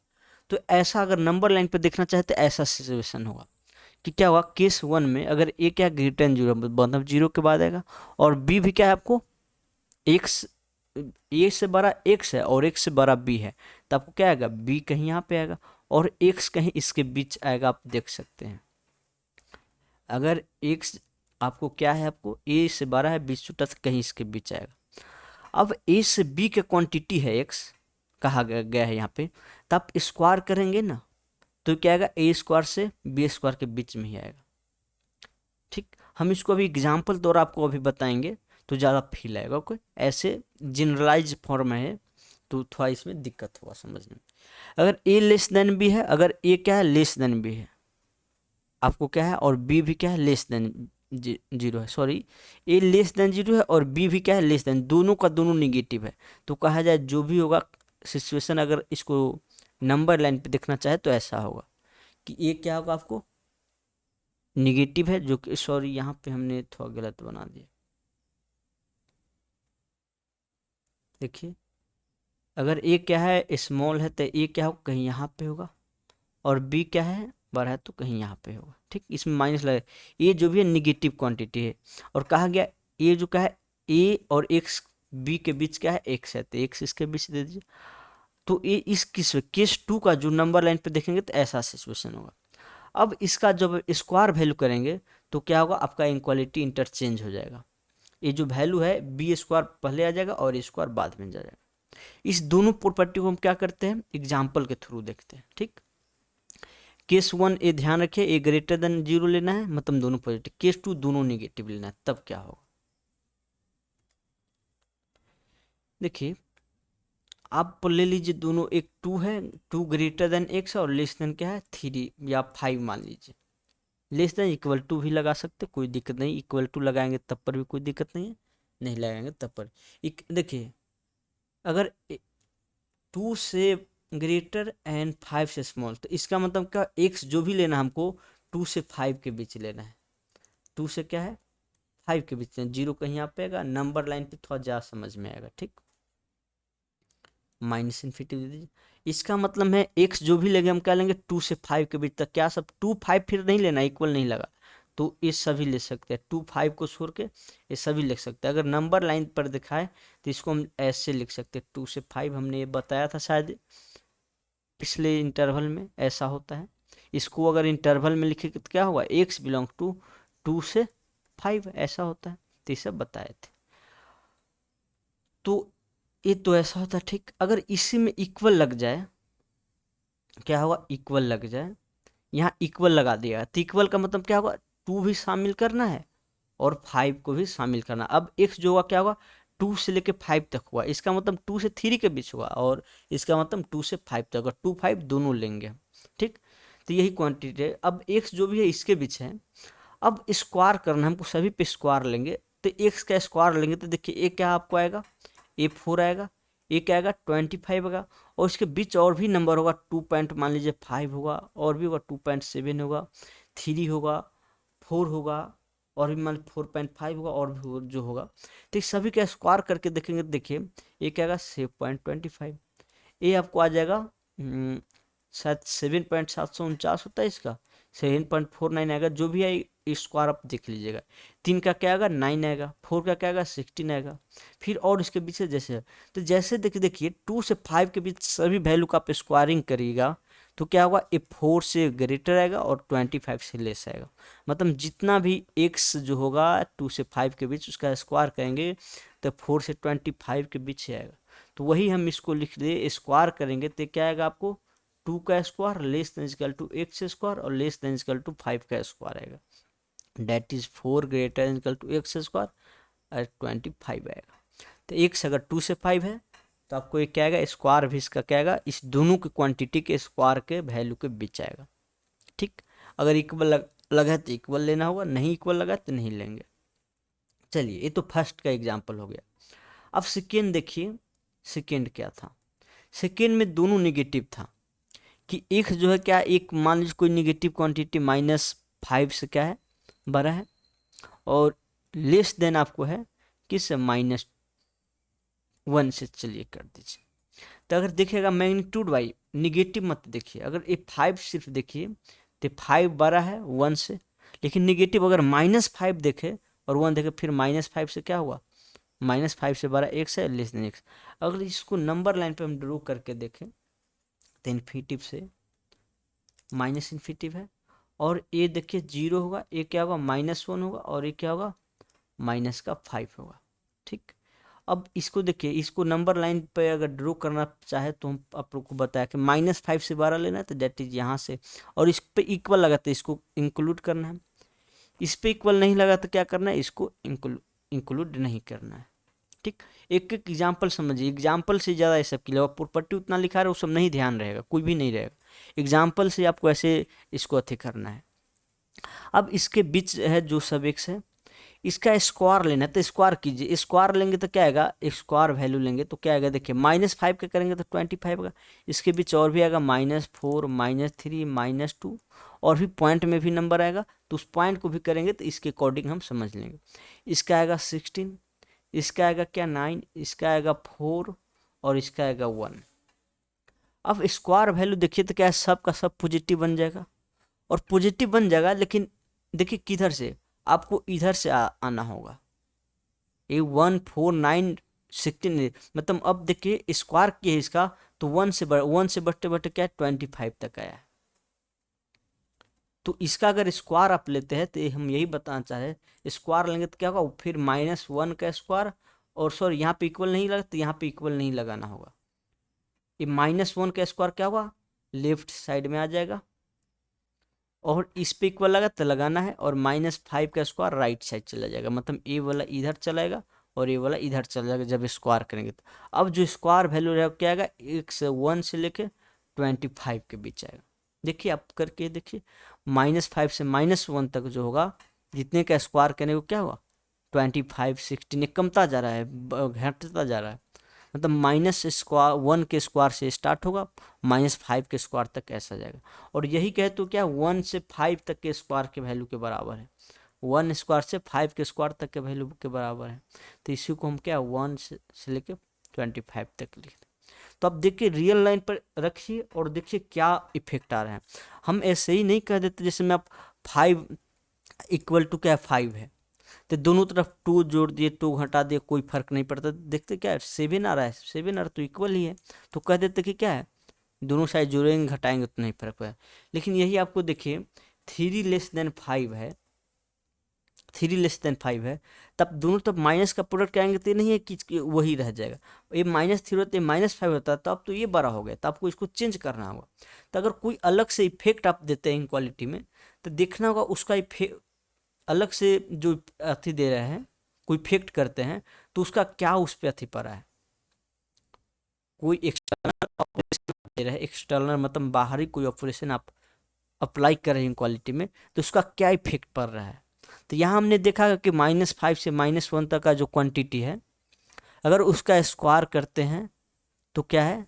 तो ऐसा अगर नंबर लाइन पे देखना चाहे तो ऐसा सिचुएशन होगा कि क्या हुआ, केस वन में अगर ए क्या ग्रेटर देन 0 मतलब 0 के बाद आएगा, और बी भी क्या है आपको एक्स, ए से बड़ा एक्स है और एक्स से बड़ा बी है, तो आपको क्या आएगा बी कहीं यहाँ पे आएगा और एक्स कहीं इसके बीच आएगा, आप देख सकते हैं। अगर एक्स आपको क्या है, आपको ए से बड़ा है, बी छोटा, तो कहीं इसके बीच आएगा। अब ए से बी का क्वांटिटी है एक्स कहा गया है यहाँ पे, तो आप स्क्वायर करेंगे ना, तो क्या आएगा ए स्क्वायर से बी स्क्वायर के बीच में ही आएगा। ठीक, हम इसको अभी एग्जाम्पल द्वारा आपको अभी बताएंगे तो ज़्यादा फील आएगा। ओके, ऐसे जनरलाइज फॉर्म है तो थोड़ा इसमें दिक्कत होगा समझने में। अगर ए लेस देन बी है, अगर ए क्या है लेस देन बी है आपको क्या है, और बी भी क्या है लेस देन 0 है, सॉरी ए लेस देन 0 है और बी भी क्या है लेस देन, दोनों का दोनों निगेटिव है, तो कहा जाए जो भी होगा सिचुएशन, अगर इसको नंबर लाइन पे देखना चाहे तो ऐसा होगा कि ए क्या होगा आपको निगेटिव है, जो कि सॉरी यहाँ पे हमने थोड़ा गलत बना दिया। देखिए अगर ए क्या है स्मॉल है तो ए क्या होगा कहीं यहाँ पे होगा, और बी क्या है बड़ा है तो कहीं यहाँ पे होगा। ठीक, इसमें माइनस लगे, ये जो भी है निगेटिव क्वांटिटी है, और कहा गया ये जो क्या है ए और एक्स बी के बीच क्या है एक्स है, तो एक्स इसके बीच दे दीजिए। तो ये इस केस टू का जो नंबर लाइन पे देखेंगे तो ऐसा सिचुएशन होगा। अब इसका जब स्क्वायर वैल्यू करेंगे तो क्या होगा, आपका इनक्वालिटी इंटरचेंज हो जाएगा, ये जो वैल्यू है बी स्क्वायर पहले आ जाएगा और ए स्क्वायर बाद में जा जाएगा। इस दोनों प्रॉपर्टी को हम क्या करते हैं एग्जाम्पल के थ्रू देखते हैं। ठीक, केस वन ए ध्यान रखिए ए ग्रेटर देन 0 लेना है, मतलब दोनों पॉजिटिव, केस टू दोनों नेगेटिव लेना है, तब क्या होगा देखिए, आप ले लीजिए दोनों, एक 2 है, 2 ग्रेटर देन एक्स और लेस देन क्या है 3 या 5 मान लीजिए, लेस देन इक्वल टू भी लगा सकते कोई दिक्कत नहीं, इक्वल टू लगाएंगे तब पर भी कोई दिक्कत नहीं है, नहीं लगाएंगे तब पर। देखिए अगर 2 से ग्रेटर एंड 5 से स्मॉल, तो इसका मतलब क्या एक्स जो भी लेना हमको 2 से 5 के बीच लेना है, 2 से क्या है 5 के बीच में, 0 कहीं यहाँ पे आएगा, नंबर लाइन पे थोड़ा ज़्यादा समझ में आएगा। ठीक, -∞ दे दीजिए, इसका मतलब है एक्स जो भी लेंगे हम क्या लेंगे 2 से 5 के बीच तक, क्या सब 2 5 फिर नहीं लेना, इक्वल नहीं लगा, तो ये सभी ले सकते हैं, 2 5 को छोड़ के ये सभी लिख सकते हैं। अगर नंबर लाइन पर दिखाए तो इसको हम ऐसे लिख सकते हैं 2 से 5, हमने ये बताया था शायद पिछले इंटरवल में, ऐसा होता है। इसको अगर इंटरवल में लिखे तो क्या होगा एक्स बिलोंग टू 2 से 5 ऐसा होता है, तो ये सब बताए थे। तो ये तो ऐसा होता है। ठीक, अगर इसी में इक्वल लग जाए क्या होगा, इक्वल लग जाए, यहाँ इक्वल लगा दिया तो इक्वल का मतलब क्या होगा 2 भी शामिल करना है और 5 को भी शामिल करना। अब एक्स जो होगा क्या होगा 2 से लेके 5 तक हुआ, इसका मतलब 2 से 3 के बीच हुआ, और इसका मतलब 2 से 5 तक होगा, 2 5 दोनों लेंगे। ठीक, तो यही क्वांटिटी है। अब एक्स जो भी है इसके बीच है, अब स्क्वायर करना हमको, सभी पे स्क्वायर लेंगे, तो एक्स का स्क्वायर लेंगे तो देखिए ए क्या आपको आएगा A4 आएगा, ए क्या आएगा 25 आएगा, और इसके बीच और भी नंबर होगा 2 पॉइंट मान लीजिए 5 होगा, और भी होगा 2.7 होगा, 3 होगा, 4 होगा, और भी मान 4.5 होगा और भी जो होगा, तो इस सभी का स्क्वायर करके देखेंगे तो देखिए ये क्या आएगा 7.25, ये आपको आ जाएगा शायद 7.749 होता है इसका, 7.49 आएगा, जो भी है स्क्वायर आप देख लीजिएगा। 3 का क्या आएगा 9 आएगा, 4 का क्या आएगा 16 आएगा। फिर और इसके बीच से जैसे, तो जैसे देखिए 2 से 5 के बीच सभी वैल्यू का आप स्क्वायरिंग करिएगा तो क्या होगा, ये 4 से ग्रेटर आएगा और 25 से लेस आएगा। मतलब जितना भी x जो होगा 2 से 5 के बीच उसका स्क्वायर करेंगे तो 4 से 25 के बीच से आएगा। तो वही हम इसको लिख दे, स्क्वायर करेंगे तो क्या आएगा आपको 2 का square less than equal to x square और लेस देन इक्वल टू 5 का स्क्वायर आएगा। That is 4 greater than equal to x square और 25 आएगा। तो एक्स अगर 2 से 5 है तो आपको ये क्या आएगा, स्क्वायर भी इसका क्या आएगा, इस दोनों के क्वांटिटी के स्क्वायर के वैल्यू के बीच आएगा। ठीक, अगर इक्वल लगा तो इक्वल लेना होगा, नहीं इक्वल लगा तो नहीं लेंगे। चलिए ये तो फर्स्ट का एग्जाम्पल हो गया। अब सेकेंड देखिए, सेकेंड क्या था, सेकेंड में दोनों निगेटिव था कि एक जो है क्या, एक मान लीजिए कोई निगेटिव क्वांटिटी -5 से क्या है बड़ा है और लेस देन आपको है किस -1 से, चलिए कर दीजिए। तो अगर देखिएगा मैग्नीट्यूड वाई निगेटिव मत देखिए, अगर ये 5 सिर्फ देखिए तो 5 बड़ा है 1 से, लेकिन निगेटिव अगर -5 देखे और 1 देखे फिर -5 से क्या हुआ, -5 से बड़ा x है लेस देन एक्स। अगर इसको नंबर लाइन पे हम ड्रॉ करके देखें तो इन्फिनिटिव से माइनस इन्फिनिटिव है, और ये देखिए 0 होगा, ये क्या होगा -1 होगा और ये क्या होगा -5 होगा। ठीक, अब इसको देखिए, इसको नंबर लाइन पे अगर ड्रॉ करना चाहे तो हम आप लोग को बताया कि -5 से 12 लेना है, तो डेट इज यहाँ से, और इस पे इक्वल लगा तो इसको इंक्लूड करना है, इस पे इक्वल नहीं लगा तो क्या करना है, इसको इंक्लूड नहीं करना है। ठीक, एक एक एग्जाम्पल समझिए, एग्जाम्पल से ज़्यादा ये सब की लगा, प्रॉपर्टी उतना लिखा है वो सब नहीं ध्यान रहेगा, कोई भी नहीं रहेगा, एग्जाम्पल से आपको ऐसे इसको अथी करना है। अब इसके बीच है जो सब एक्स है, इसका स्क्वायर लेना है तो स्क्वायर कीजिए, स्क्वायर लेंगे तो क्या आएगा, स्क्वायर वैल्यू लेंगे तो क्या आएगा, देखिए -5 का करेंगे तो 25 का, इसके बीच और भी आएगा -4 -3 -2, और भी पॉइंट में भी नंबर आएगा, तो उस पॉइंट को भी करेंगे तो इसके अकॉर्डिंग हम समझ लेंगे। इसका आएगा 16, इसका आएगा क्या 9, इसका आएगा 4 और इसका आएगा 1। अब स्क्वायर वैल्यू देखिए तो क्या है, सब का सब पॉजिटिव बन जाएगा, और पॉजिटिव बन जाएगा, लेकिन देखिए किधर से, आपको इधर से आना होगा, ये 1 4 9 16, मतलब अब देखिए स्क्वायर किया है इसका तो 1 से बढ़ते बढ़ते क्या 25 तक आया है। तो इसका अगर स्क्वायर आप लेते हैं तो हम यही बताना चाह रहे हैं, स्क्वायर लेंगे तो क्या होगा, फिर -1 का स्क्वायर, और सॉरी यहाँ पे इक्वल नहीं लगा तो यहाँ पे इक्वल नहीं लगाना होगा, ये -1 का स्क्वायर क्या होगा लेफ्ट साइड में आ जाएगा, और इस पे इक्वल लगा तो लगाना है, और -5 का स्क्वायर राइट साइड चला जाएगा, मतलब ए वाला इधर चलाएगा और ये वाला इधर चला जाएगा जब स्क्वायर करेंगे तो। अब जो स्क्वायर वैल्यू रहेगा क्या आएगा, 1 से लेके 25 के बीच आएगा। देखिए आप करके देखिए, -5 से -1 तक जो होगा, जितने का स्क्वायर करने को क्या होगा 25 16, कमता जा रहा है, घटता जा रहा है, मतलब -1 के स्क्वायर से स्टार्ट होगा, -5 के स्क्वायर तक ऐसा जाएगा। और यही कहे तो क्या 1 से 5 तक के स्क्वायर के वैल्यू के बराबर है, 1 स्क्वायर से 5 के स्क्वायर तक के वैल्यू के बराबर है, तो इसी को हम क्या 1 से लेके 25 तक लिखते। तो अब देखिए रियल लाइन पर रखिए और देखिए क्या इफेक्ट आ रहा है। हम ऐसे ही नहीं कह देते जैसे मैं आप 5 इक्वल टू क्या 5 है तो दोनों तरफ 2 जोड़ दिए 2 घटा दिए कोई फर्क नहीं पड़ता, देखते क्या है 7 आ रहा है, 7 आ रहा तो इक्वल ही है, तो कह देते कि क्या है दोनों साइड जोड़ेंगे घटाएंगे तो नहीं फर्क पड़ेगा। लेकिन यही आपको देखिए 3 लेस देन 5 है, 3 लेस देन 5 है, तब दोनों तरफ माइनस का प्रोडक्ट आएंगे तो ये नहीं है कि वही रह जाएगा, ये -3 होता है -5 होता है, तो अब तो ये बड़ा हो गया, तो आपको इसको चेंज करना होगा। तो अगर कोई अलग से इफेक्ट आप देते हैं इनक्वालिटी में तो देखना होगा उसका इफेक्ट अलग से जो अथी दे रहे हैं, कोई इफेक्ट करते हैं तो उसका क्या उस पर अथी पड़ा है, कोई एक्सटर्नल ऑपरेशन दे रहे हैं, एक्सटर्नल मतलब बाहरी कोई ऑपरेशन आप अप्लाई कर रहे हैं क्वालिटी में तो उसका क्या इफेक्ट पड़ रहा है। तो यहाँ हमने देखा कि -5 से -1 तक का जो क्वांटिटी है, अगर उसका स्क्वायर करते हैं तो क्या है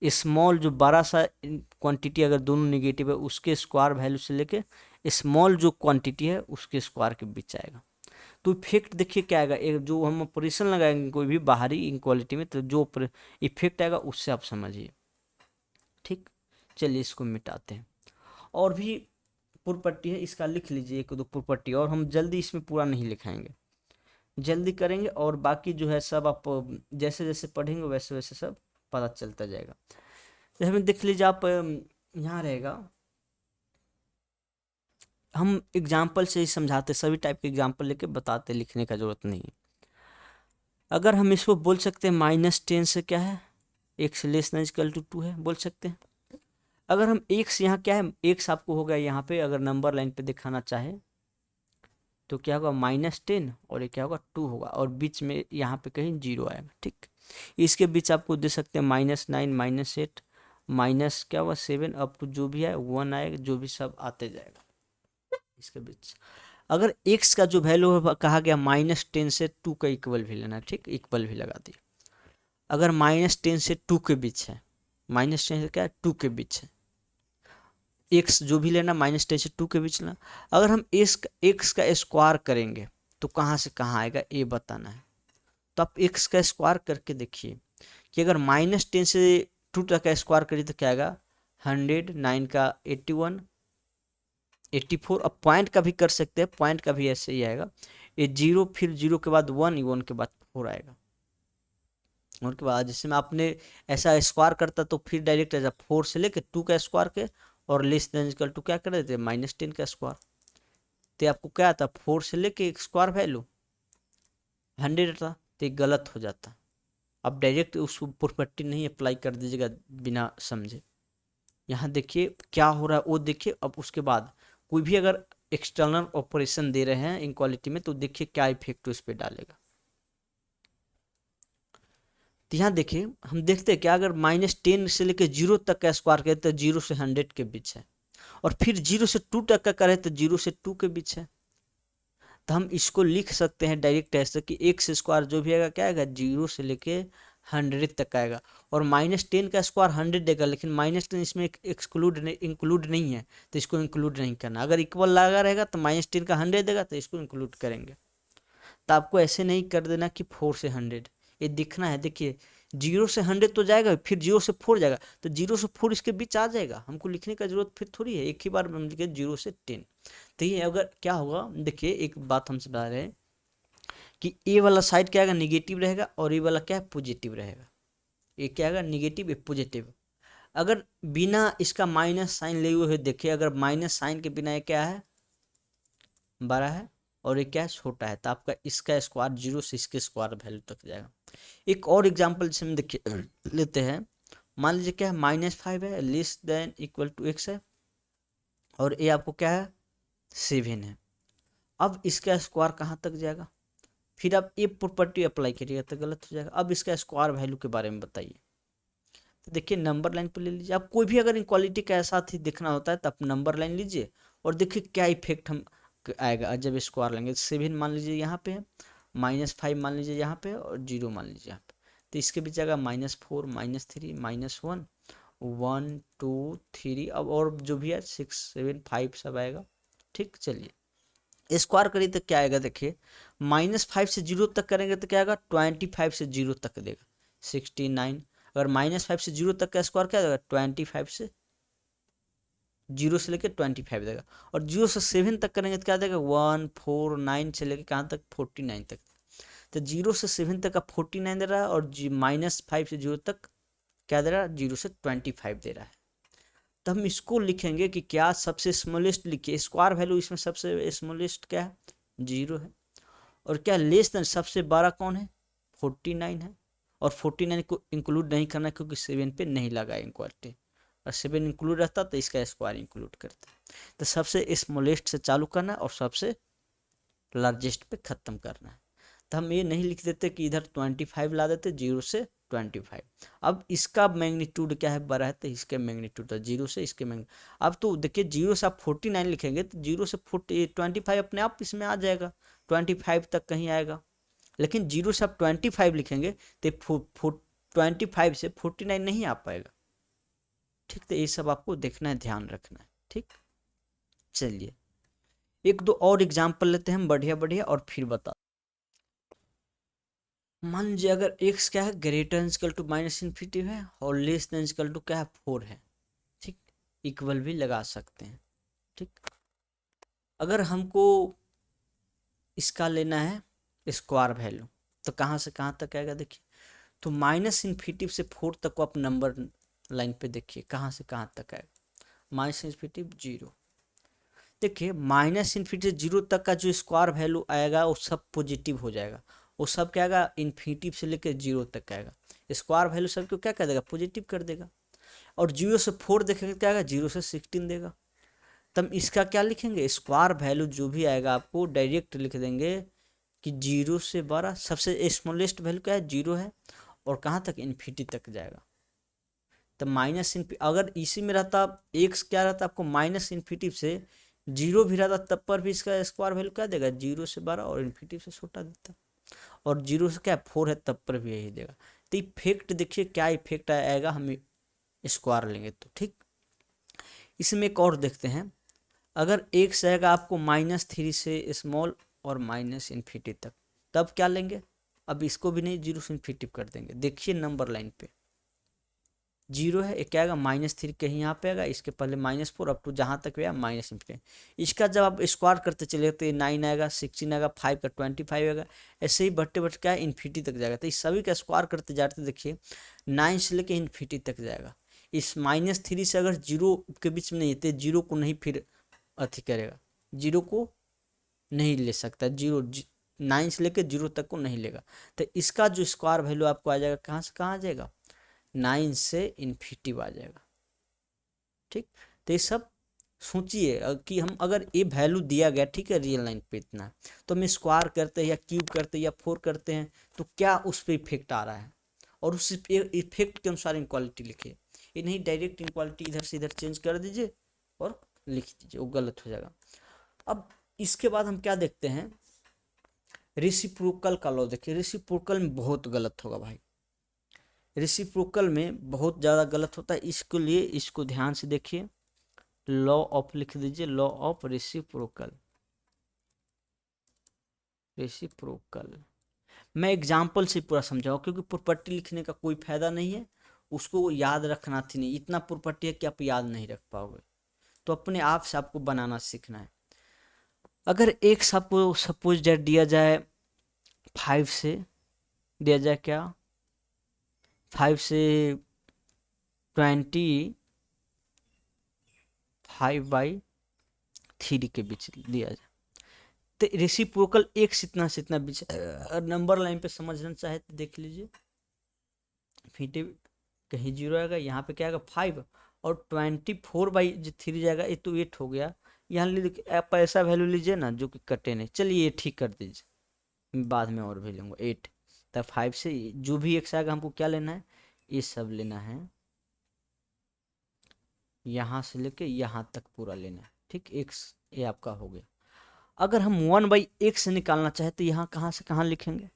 स्मॉल जो बड़ा सा क्वांटिटी अगर दोनों निगेटिव है उसके स्क्वायर वैल्यू से लेके स्मॉल जो क्वांटिटी है उसके स्क्वायर के बीच आएगा। तो इफेक्ट देखिए क्या आएगा, एक जो हम ऑपरेशन लगाएंगे कोई भी बाहरी इनक्वालिटी में तो जो इफेक्ट आएगा उससे आप समझिए। ठीक, चलिए इसको मिटाते हैं। और भी प्रॉपर्टी है, इसका लिख लीजिए एक दो प्रॉपर्टी, और हम जल्दी इसमें पूरा नहीं लिखाएंगे, जल्दी करेंगे और बाकी जो है सब आप जैसे जैसे पढ़ेंगे वैसे वैसे सब पता चलता जाएगा। जैसे हमें देख लीजिए आप यहाँ रहेगा, हम एग्जाम्पल से ही समझाते, सभी टाइप के एग्जाम्पल लेके बताते, लिखने का जरूरत नहीं है। अगर हम इसको बोल सकते हैं -10 से क्या है, x less than equal to 2 है, बोल सकते हैं। अगर हम x यहाँ क्या है, x आपको होगा यहाँ पे अगर नंबर लाइन पे दिखाना चाहे तो क्या होगा -10 और ये क्या होगा 2 होगा, और बीच में यहाँ पे कहीं 0 आएगा। ठीक, इसके बीच आपको दे सकते हैं -9 -8 माइनस क्या हुआ 7 अप टू जो भी है 1 आएगा, जो भी सब आते जाएगा इसके बीच। अगर x का जो वैल्यू है कहा गया -10 से 2 का इक्वल भी लेना, ठीक, इक्वल भी लगा दिए। अगर -10 से 2 के बीच है, -10 से क्या है 2 के बीच है, x जो भी लेना -10 से 2 के बीच लेना। अगर हम x का स्क्वायर करेंगे तो कहाँ से कहाँ आएगा ये बताना है। तो आप x का स्क्वायर करके देखिए कि अगर -10 से 2 तक का स्क्वायर करिए तो क्या आएगा 100, 9 का 81, 84। अब पॉइंट का भी कर सकते हैं, पॉइंट का भी ऐसे ही आएगा, ये 0 फिर 0 के बाद 1, 1 के बाद 4 आएगा। और के बाद जिसमें आपने ऐसा स्क्वायर करता तो फिर डायरेक्ट ऐसा 4 से लेके 2 का स्क्वायर के और लेस देन इक्वल टू क्या कर देते -10 का स्क्वायर, तो आपको क्या आता 4 से लेके स्क्वायर वैल्यू 100 था, तो गलत हो जाता। अब डायरेक्ट उस प्रॉपर्टी नहीं अप्लाई कर दीजिएगा बिना समझे। यहाँ देखिए क्या हो रहा है वो देखिए। अब उसके बाद कोई भी अगर एक्सटर्नल ऑपरेशन दे रहे हैं इनक्वालिटी में तो देखिए क्या इफेक्ट उस पर डालेगा। तो यहाँ देखिए हम देखते हैं क्या, अगर -10 से लेकर 0 तक का स्क्वायर करें तो 0 से 100 के बीच है, और फिर 0 से 2 तक का करें तो 0 से 2 के बीच है। तो हम इसको लिख सकते हैं डायरेक्ट ऐसे कि एक्स स्क्वायर जो भी आएगा क्या आएगा 0 से लेके 100 तक आएगा, और -10 का स्क्वायर 100 देगा, लेकिन -10 इसमें इंक्लूड नहीं है तो इसको इंक्लूड नहीं करना। अगर इक्वल लगा रहेगा तो -10 का 100 देगा तो इसको इंक्लूड करेंगे। तो आपको ऐसे नहीं कर देना कि 4 से 100, ये दिखना है। देखिए 0 से 100 तो जाएगा, फिर 0 से 4 जाएगा, तो 0 से 4 इसके बीच आ जाएगा, हमको लिखने का जरूरत फिर थोड़ी है, एक ही बार हम लिखे 0 से 10। तो ये अगर क्या होगा देखिए, एक बात हमसे बता रहे हैं कि ए वाला साइड क्या आएगा निगेटिव रहेगा और ए वाला क्या है पॉजिटिव रहेगा। ये क्या आएगा निगेटिव ए पॉजिटिव। अगर बिना इसका माइनस साइन लिए हुए देखिए, अगर माइनस साइन के बिना ये क्या है बड़ा है और ये क्या है छोटा है, तो आपका इसका स्क्वायर 0 से इसके स्क्वायर वैल्यू तक जाएगा। एक और एग्जांपल जैसे हम देखिए लेते हैं, मान लीजिए क्या है -5 है less than equal to x है, और ये आपको क्या है 7 है। अब इसका स्क्वायर कहाँ तक जाएगा, फिर आप ये प्रॉपर्टी अप्लाई करिएगा तो गलत हो जाएगा। अब इसका स्क्वायर वैल्यू के बारे में बताइए। तो देखिए नंबर लाइन पर ले लीजिए, आप कोई भी अगर इक्वालिटी के साथ ही देखना होता है तो आप नंबर लाइन लीजिए और देखिए क्या इफेक्ट हम आएगा जब स्क्वायर लेंगे। 7 मान लीजिए यहाँ पे है, -5 मान लीजिए यहाँ पे और 0 मान लीजिए यहाँ पे, तो इसके बीच आएगा -4 -3 -1 1 2 3, अब और जो भी है 6 7 5 सब आएगा। ठीक, चलिए स्क्वायर करिए तो क्या आएगा देखिए, -5 से 0 तक करेंगे तो क्या आएगा 25 से 0 तक देगा 69। अगर -5 से 0 तक का स्क्वायर क्या देगा 25 से 0 से लेकर 25 देगा, और 0 से 7 तक करेंगे तो क्या देगा 149 से लेकर कहाँ तक 49 तक। तो 0 से 7 तक का 49 दे रहा है, और -5 से 0 तक क्या दे रहा है 0 से 25 दे रहा है। तो हम इसको लिखेंगे कि क्या सबसे स्मॉलेस्ट लिखिए, स्क्वायर वैल्यू इसमें सबसे स्मॉलेस्ट क्या है 0 है, और क्या लेस देन सबसे बड़ा कौन है 49 है, और 49 को इंक्लूड नहीं करना क्योंकि 7 पे नहीं लगा इक्वालिटी, और 7 इंक्लूड रहता तो इसका स्क्वायर इंक्लूड करता। तो सबसे स्मॉलेस्ट से चालू करना है और सबसे लार्जेस्ट पे ख़त्म करना है। तो हम ये नहीं लिख देते कि इधर 25 ला देते 0 से 25। अब इसका मैग्नीट्यूड क्या है बड़ा है तो इसके मैग्नीट्यूड है 0 से इसके मैग्नीट्यूड। अब तो देखिए 0 से आप 49 लिखेंगे तो 0 से 25 अपने आप इसमें आ जाएगा, 25 तक कहीं आएगा। लेकिन 0 से आप 25 लिखेंगे तो 25 से 49 नहीं आ पाएगा। ठीक, तो ये सब आपको देखना है, ध्यान रखना है। ठीक, चलिए एक दो और एग्जाम्पल लेते हैं हम बढ़िया बढ़िया और फिर बता। मान लीजिए अगर x क्या है, greater than equal to minus infinity है और लेस देन इक्वल टू क्या है, 4 है। ठीक, इक्वल भी लगा सकते हैं। ठीक, अगर हमको इसका लेना है स्क्वायर वैल्यू, तो कहाँ से कहाँ तक आएगा देखिए, तो माइनस इन्फिनिटी से 4 तक को आप नंबर लाइन पे देखिए कहाँ से कहाँ तक आएगा, माइनस इन्फिनिटी 0। देखिए माइनस इन्फिनिटी से 0 तक का जो स्क्वायर वैल्यू आएगा वो सब पॉजिटिव हो जाएगा, वो सब क्या आएगा, इन्फिनिटी से लेकर 0 तक आएगा। स्क्वायर वैल्यू सबको क्या कर देगा, पॉजिटिव कर देगा। और 0 से 4 देखेंगे क्या आएगा, 0 से 16 देगा। तब इसका क्या लिखेंगे, स्क्वायर वैल्यू जो भी आएगा आपको डायरेक्ट लिख देंगे कि 0 से 12, सबसे स्मॉलेस्ट वैल्यू क्या है, 0 है, और कहाँ तक, इन्फिनिटी तक जाएगा। तो माइनस इन्फिनिटी अगर इसी में रहता, एक्स क्या रहता आपको, माइनस इन्फिनिटी से 0 भी रहता तब पर भी इसका स्क्वायर वैल्यू क्या देगा, 0 से 12 और इन्फिनिटी से छोटा देता। और 0 से क्या 4 है तब पर भी यही देगा। तो इफेक्ट देखिए क्या इफेक्ट आएगा, हम स्क्वायर लेंगे तो। ठीक, इसमें एक और देखते हैं, अगर एक्स आएगा आपको -3 से स्मॉल और माइनस इन्फिनिटी तक, तब क्या लेंगे, अब इसको भी नहीं, 0 से इन्फिनिटी कर देंगे। देखिए नंबर लाइन पे 0 है, एक क्या आएगा, -3 कहीं यहाँ पे आएगा, इसके पहले -4 अप टू जहाँ तक गया माइनस इन्फिनिटी। इसका जब आप स्क्वायर करते चले तो ये 9 आएगा, 16 आएगा, 5 का 25 आएगा, ऐसे ही बढ़ते बढ़ते क्या है, इन्फिनिटी तक जाएगा। तो इस सभी का स्क्वायर करते जाते देखिए 9 से लेके इन्फिनिटी तक जाएगा। इस -3 से अगर 0 के बीच में नहीं है तो 0 को नहीं फिर अथी करेगा, 0 को नहीं ले सकता, 9 से लेकर 0 तक को नहीं लेगा। तो इसका जो स्क्वायर वैल्यू आपको आ जाएगा, कहाँ से कहाँ आ जाएगा, 9 से इन्फिनिटी आ जाएगा। ठीक, तो ये सब सोचिए कि हम अगर ये वैल्यू दिया गया, ठीक है, रियल लाइन पे इतना, तो हम स्क्वायर करते हैं या क्यूब करते हैं या 4 करते हैं तो क्या उस पर इफेक्ट आ रहा है, और उस इफेक्ट के अनुसार इनक्वालिटी लिखिए। ये नहीं डायरेक्ट इनक्वालिटी इधर से इधर चेंज कर दीजिए और लिख दीजिए, वो गलत हो जाएगा। अब इसके बाद हम क्या देखते हैं, रेसिप्रोकल का लॉ देखिए। रेसिप्रोकल में बहुत गलत होगा भाई, रेसिप्रोकल में बहुत ज़्यादा गलत होता है, इसके लिए इसको ध्यान से देखिए। लॉ ऑफ लिख दीजिए, लॉ ऑफ रेसिप्रोकल। रेसिप्रोकल मैं एग्जाम्पल से पूरा समझाऊँ, क्योंकि प्रॉपर्टी लिखने का कोई फायदा नहीं है, उसको याद रखना थी नहीं, इतना प्रॉपर्टी है कि आप याद नहीं रख पाओगे, तो अपने आप से आपको बनाना सीखना है। अगर एक आपको सपोज डेट दिया जाए 5 से, दिया जाए क्या, 5 से 25/3 के बीच दिया जाए, तो रेसिप्रोकल एक से इतना बीच, नंबर लाइन पे समझना चाहे तो देख लीजिए, फिर कहीं 0 आएगा, यहाँ पे क्या आएगा 5, और 24/3 जाएगा, ये तो 8 हो गया। यहाँ आप ऐसा वैल्यू लीजिए ना जो कि कटे नहीं, चलिए ये ठीक कर दीजिए, बाद में और भी लूँगा 8। तब 5 से जो भी एक्स आएगा हमको क्या लेना है, ये सब लेना है, यहाँ से लेके यहाँ तक पूरा लेना है। ठीक, एक्स ये आपका हो गया। अगर हम 1/x निकालना चाहे तो यहाँ कहाँ से कहाँ लिखेंगे,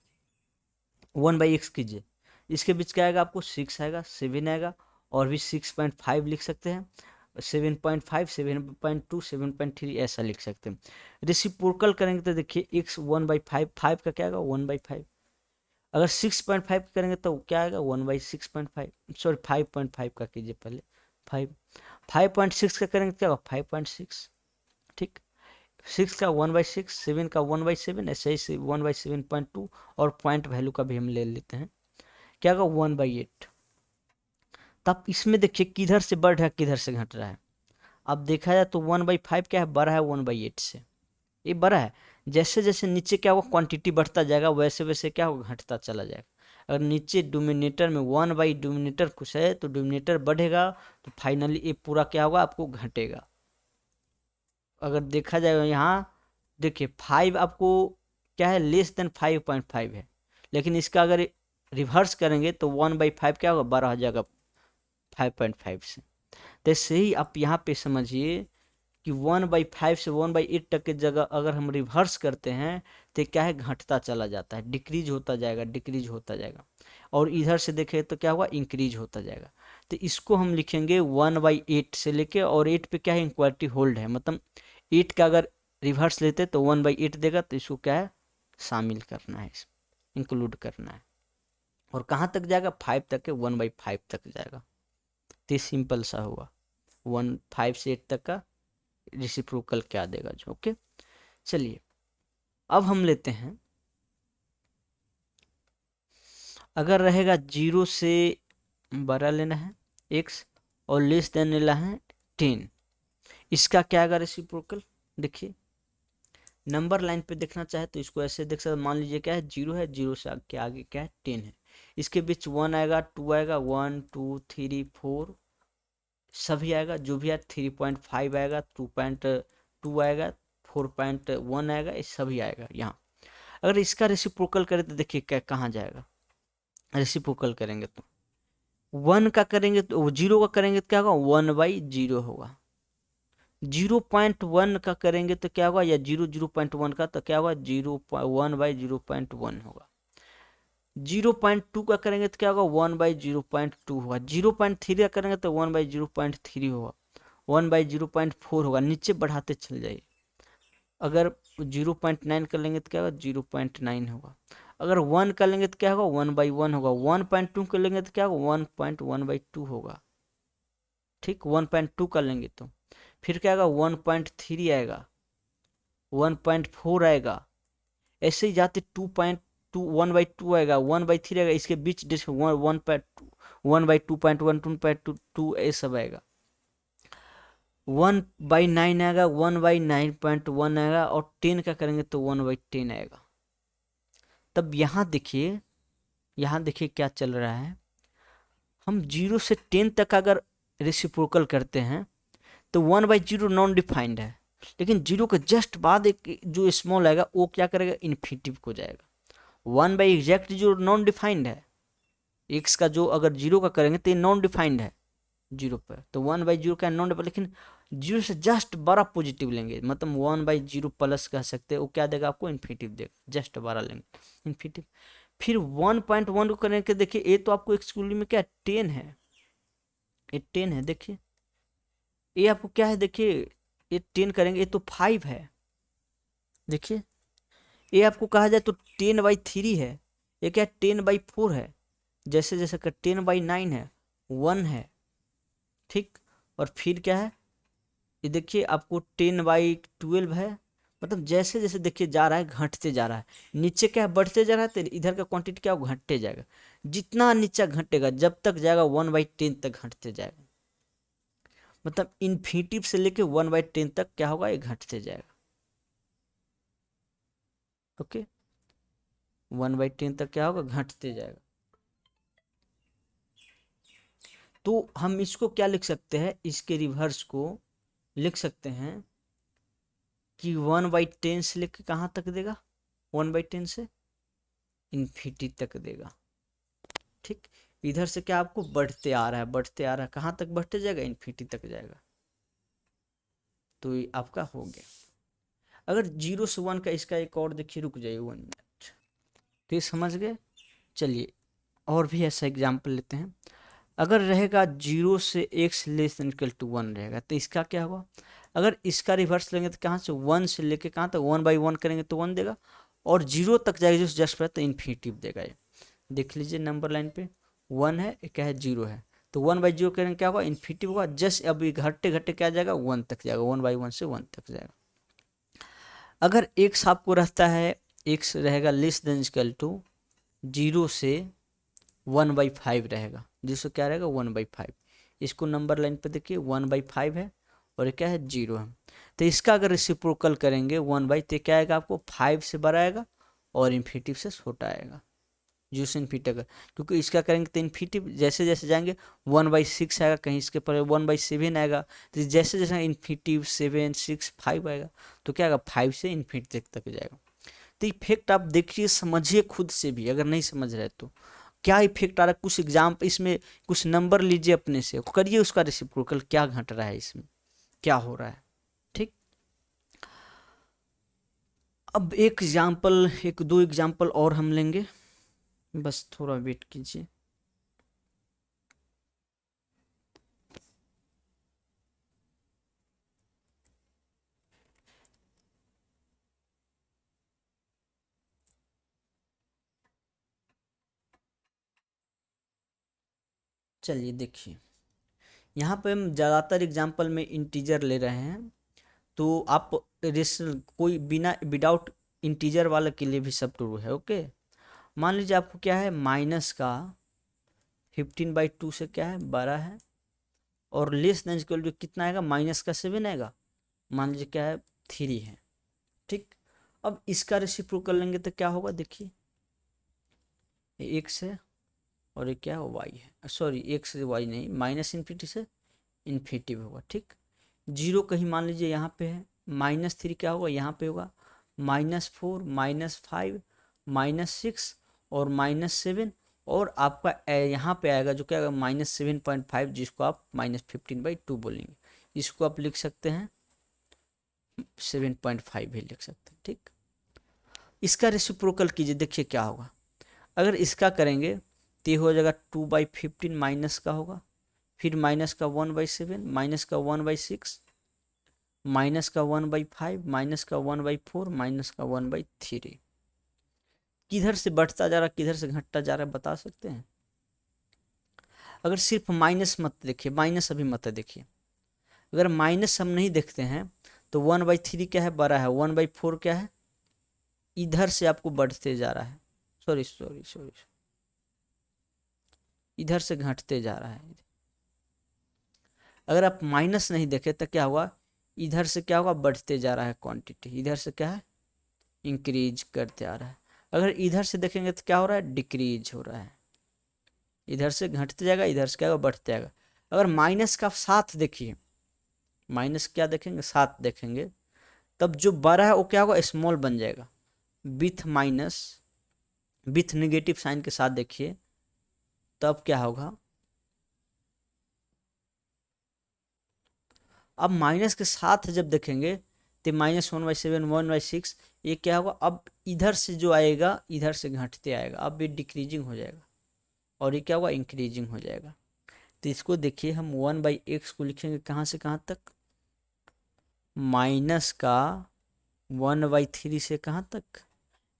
1/x कीजिए, इसके बीच क्या आएगा आपको, 6 आएगा, 7 आएगा, और भी 6.5 लिख सकते हैं, 7.5, 7.2, 7.3 ऐसा लिख सकते हैं। रेसिप्रोकल करेंगे तो देखिए x 1/5, 5 का क्या आएगा 1/5, अगर 6.5 करेंगे तो क्या आएगा 1/6.5, सॉरी 5.5 का कीजिए पहले, 5.6 का करेंगे तो क्या होगा 5.6। ठीक, 6 का 1/6, 7 का 1/7, ऐसे ही 1/7.2, और पॉइंट वैल्यू का भी हम ले लेते हैं, क्या होगा 1/8। तब इसमें देखिए किधर से बढ़ रहा है किधर से घट रहा है। अब देखा जाए तो 1/5 क्या है, बड़ा है 1/8 से, ये बड़ा है। जैसे जैसे नीचे क्या होगा, क्वांटिटी बढ़ता जाएगा, वैसे वैसे क्या होगा, घटता चला जाएगा। अगर नीचे डोमिनेटर में 1/डोमिनेटर कुछ है तो डोमिनेटर बढ़ेगा, तो फाइनली ये पूरा क्या होगा, आपको घटेगा। अगर देखा जाए यहाँ देखिए 5 आपको क्या है, लेस देन 5.5 है, लेकिन इसका अगर रिवर्स करेंगे तो 1/5 क्या होगा, बड़ा हो जाएगा 5.5 से। तो ऐसे ही आप यहाँ पे समझिए कि 1/5 से 1/8 तक की जगह अगर हम रिवर्स करते हैं तो क्या है, घटता चला जाता है, डिक्रीज होता जाएगा, डिक्रीज होता जाएगा, और इधर से देखें तो क्या हुआ, इंक्रीज होता जाएगा। तो इसको हम लिखेंगे 1/8 से लेके, और 8 पे क्या है, इक्वालिटी होल्ड है, मतलब 8 का अगर रिवर्स लेते तो 1/8 देगा, तो इसको क्या है, शामिल करना है, इंक्लूड करना है। और कहाँ तक जाएगा, 5 तक है, 1/5 तक जाएगा। तो सिंपल सा हुआ, 5 से 8 तक का रेसिप्रोकल क्या देगा जो। ओके, चलिए अब हम लेते हैं, अगर रहेगा 0 से बड़ा लेना है x और लेस देन लेना है 10, इसका क्या आएगा रेसिप्रोकल। देखिए नंबर लाइन पे देखना चाहे तो इसको ऐसे देख सकते, मान लीजिए क्या है, 0 है, 0 से आगे क्या है, 10 है, इसके बीच 1 आएगा, 2 आएगा, 1 2 3 4 सभी आएगा, जो भी है 3.5 आएगा, 2.2 आएगा, 4.1 आएगा, ये सभी आएगा यहाँ। अगर इसका रेसिप्रोकल करें तो देखिए क्या कहाँ जाएगा, रेसिप्रोकल करेंगे तो 1 का करेंगे तो 0 का करेंगे तो क्या होगा, 1/0 होगा। 0.1 का करेंगे तो क्या होगा, या 0.1 का तो क्या होगा, 1/0.1 होगा। 0.2 का करेंगे तो क्या होगा, 1/0.2 होगा। 0.3 का करेंगे तो 1/0.3 होगा। 1/0.4 होगा, नीचे बढ़ाते चल जाइए। अगर 0.9 कर लेंगे तो क्या होगा, 0.9 होगा। अगर 1 कर लेंगे तो क्या होगा, 1/1 होगा। 1.2 कर लेंगे तो क्या होगा, 1.1/2 होगा। ठीक, 1.2 कर लेंगे तो फिर क्या आएगा, 1.3 आएगा, 1.4 आएगा, ऐसे ही जाते 2.2 1/2 आएगा, 1/3 आएगा, इसके बीच 1/2.1 2.2 ये सब आएगा। 1/9 आएगा, 1/9.1 आएगा, और 10 का करेंगे तो 1/10 आएगा। तब यहाँ देखिए क्या चल रहा है, हम 0 से 10 तक अगर रेसिप्रोकल करते हैं तो 1/0 नॉन डिफाइंड है, लेकिन 0 के जस्ट बाद एक जो स्मॉल आएगा वो क्या करेगा, इन्फिनिटिव को जाएगा। 1/एग्जैक्ट जो नॉन डिफाइंड है, x का जो अगर 0 का करेंगे तो ये नॉन डिफाइंड है 0 पर, तो 1/0 का नॉन डिफाइंड, लेकिन 0 से जस्ट बड़ा पॉजिटिव लेंगे, मतलब 1/0 प्लस कह सकते हैं, वो क्या देगा आपको, इन्फिनिटिव देगा, जस्ट बड़ा लेंगे इन्फिनिटिव। फिर 1.1 को करेंगे, देखिए ये तो आपको एक्चुअली में क्या 10 है, ये 10 है, देखिए ये आपको क्या है, देखिए ये 10 करेंगे, ये तो 5 है, देखिए ये आपको कहा जाए तो 10/3 है, ये क्या 10/4 है, जैसे जैसे का 10/9 है, 1 है। ठीक, और फिर क्या है, ये देखिए आपको 10/12 है, मतलब जैसे जैसे देखिए जा रहा है, घटते जा रहा है, नीचे क्या है, बढ़ते जा रहा है, तो इधर का क्वांटिटी क्या घटते जाएगा, जितना नीचे घटेगा जब तक जाएगा 1/10 तक घटते जाएगा, मतलब इन्फिनिटिव से लेके 1/10 तक क्या होगा, ये घटते जाएगा। ओके, 1/10 तक क्या होगा, घटते जाएगा। तो हम इसको क्या लिख सकते हैं, इसके रिवर्स को लिख सकते हैं कि 1/10 से लेके कहाँ तक देगा, 1/10 से इन्फिनिटी तक देगा। ठीक, इधर से क्या आपको बढ़ते आ रहा है, बढ़ते आ रहा है, कहाँ तक बढ़ते जाएगा, इन्फिनिटी तक जाएगा। तो ये आपका हो गया। अगर 0 से 1 का इसका एक और देखिए, रुक जाइए 1 मिनट, तो समझ गए। चलिए और भी ऐसा एग्जाम्पल लेते हैं। अगर रहेगा 0 से x less than equal to 1 रहेगा, तो इसका क्या होगा, अगर इसका रिवर्स लेंगे तो कहाँ से, 1 से लेके कहाँ तक, 1/1 करेंगे तो 1 देगा, और 0 तक जाएगा जो जस्ट पर, तो इन्फिनिटिव देगा। ये देख लीजिए नंबर लाइन पे 1 है, क्या है, 0 है, तो 1/0 करेंगे क्या होगा, इन्फिनिटिव होगा, जस्ट अभी घटते घटते क्या जाएगा, 1 तक जाएगा, 1/1 से 1 तक जाएगा। अगर x आपको रहता है, x रहेगा लेस देन इक्वल टू 0 से 1/5 रहेगा, जिसको क्या रहेगा, 1/5। इसको नंबर लाइन पे देखिए 1/5 है, और ये क्या है, 0 है, तो इसका अगर रेसिप्रोकल करेंगे 1/, तो क्या आएगा आपको, 5 से बड़ा आएगा और इन्फिनिटिव से छोटा आएगा, 0 से इन्फिनिटी अगर, क्योंकि इसका करेंगे तो इन्फिनिटिव जैसे जैसे जाएंगे 1/6 आएगा, कहीं इसके पर 1/7 आएगा, तो जैसे जैसे इन्फिनिटिव 7 6 5 आएगा, तो क्या आएगा, 5 से इन्फिनिटी तक जाएगा। तो इफेक्ट आप देखिए, समझिए खुद से भी, अगर नहीं समझ रहे तो क्या इफेक्ट आ रहा है, कुछ एग्जाम्पल इसमें, कुछ नंबर लीजिए अपने से, करिए उसका रेसिप्रोकल, क्या घट रहा है इसमें, क्या हो रहा है। ठीक, अब एक दो एग्जाम्पल और हम लेंगे, बस थोड़ा वेट कीजिए। चलिए देखिए, यहाँ पे हम ज़्यादातर एग्जाम्पल में इंटीजर ले रहे हैं, तो आप कोई बिना विदाउट इंटीजर वाले के लिए भी सब ट्रू है। ओके, मान लीजिए आपको क्या है, माइनस का 15/2 से क्या है, 12 है, और लेस देन इक्वल टू कितना आएगा, माइनस का 7 आएगा, मान लीजिए क्या है, 3 है। ठीक, अब इसका रेसिप्रोकल लेंगे तो क्या होगा, देखिए ये x है और ये क्या है, y है, सॉरी x से y नहीं, माइनस इन्फिनिटी से इन्फिनिटी होगा। ठीक, जीरो कहीं मान लीजिए यहाँ पे है, -3 क्या होगा, यहाँ पे होगा -4 -5 -6 और -7, और आपका यहाँ पे आएगा जो क्या आएगा, -7.5, जिसको आप -15/2 बोलेंगे, इसको आप लिख सकते हैं 7.5 भी लिख सकते हैं। ठीक, इसका रेसिप्रोकल कीजिए, देखिए क्या होगा, अगर इसका करेंगे तो ये हो जाएगा 2/15 माइनस का होगा, फिर माइनस का 1/7, माइनस का 1/6, माइनस का 1/5, माइनस का 1/4, माइनस का 1/3। किधर से बढ़ता जा रहा है, किधर से घटता जा रहा है, बता सकते हैं? अगर सिर्फ माइनस मत देखिए, माइनस अभी मत देखिए, अगर माइनस हम नहीं देखते हैं तो 1/3 क्या है, बड़ा है, 1/4 क्या है, इधर से आपको बढ़ते जा रहा है, सॉरी सॉरी सॉरी, इधर से घटते जा रहा है। अगर आप माइनस नहीं देखें तो क्या होगा, इधर से क्या होगा, बढ़ते जा रहा है क्वांटिटी, इधर से क्या है, इंक्रीज करते आ रहा है। अगर इधर से देखेंगे तो क्या हो रहा है, डिक्रीज हो रहा है, इधर से घटते जाएगा, इधर से क्या होगा, बढ़ते जाएगा। अगर माइनस का साथ देखिए, माइनस क्या देखेंगे, साथ देखेंगे, तब जो बड़ा है वो क्या होगा, स्मॉल बन जाएगा, with minus, with negative sign के साथ देखिए, तब क्या होगा, अब माइनस के साथ जब देखेंगे तो -1/7 1/6, ये क्या होगा, अब इधर से जो आएगा इधर से घटते आएगा, अब ये डिक्रीजिंग हो जाएगा, और ये क्या होगा, इंक्रीजिंग हो जाएगा। तो इसको देखिए, हम 1/x को लिखेंगे कहाँ से कहाँ तक, माइनस का 1/3 से कहाँ तक,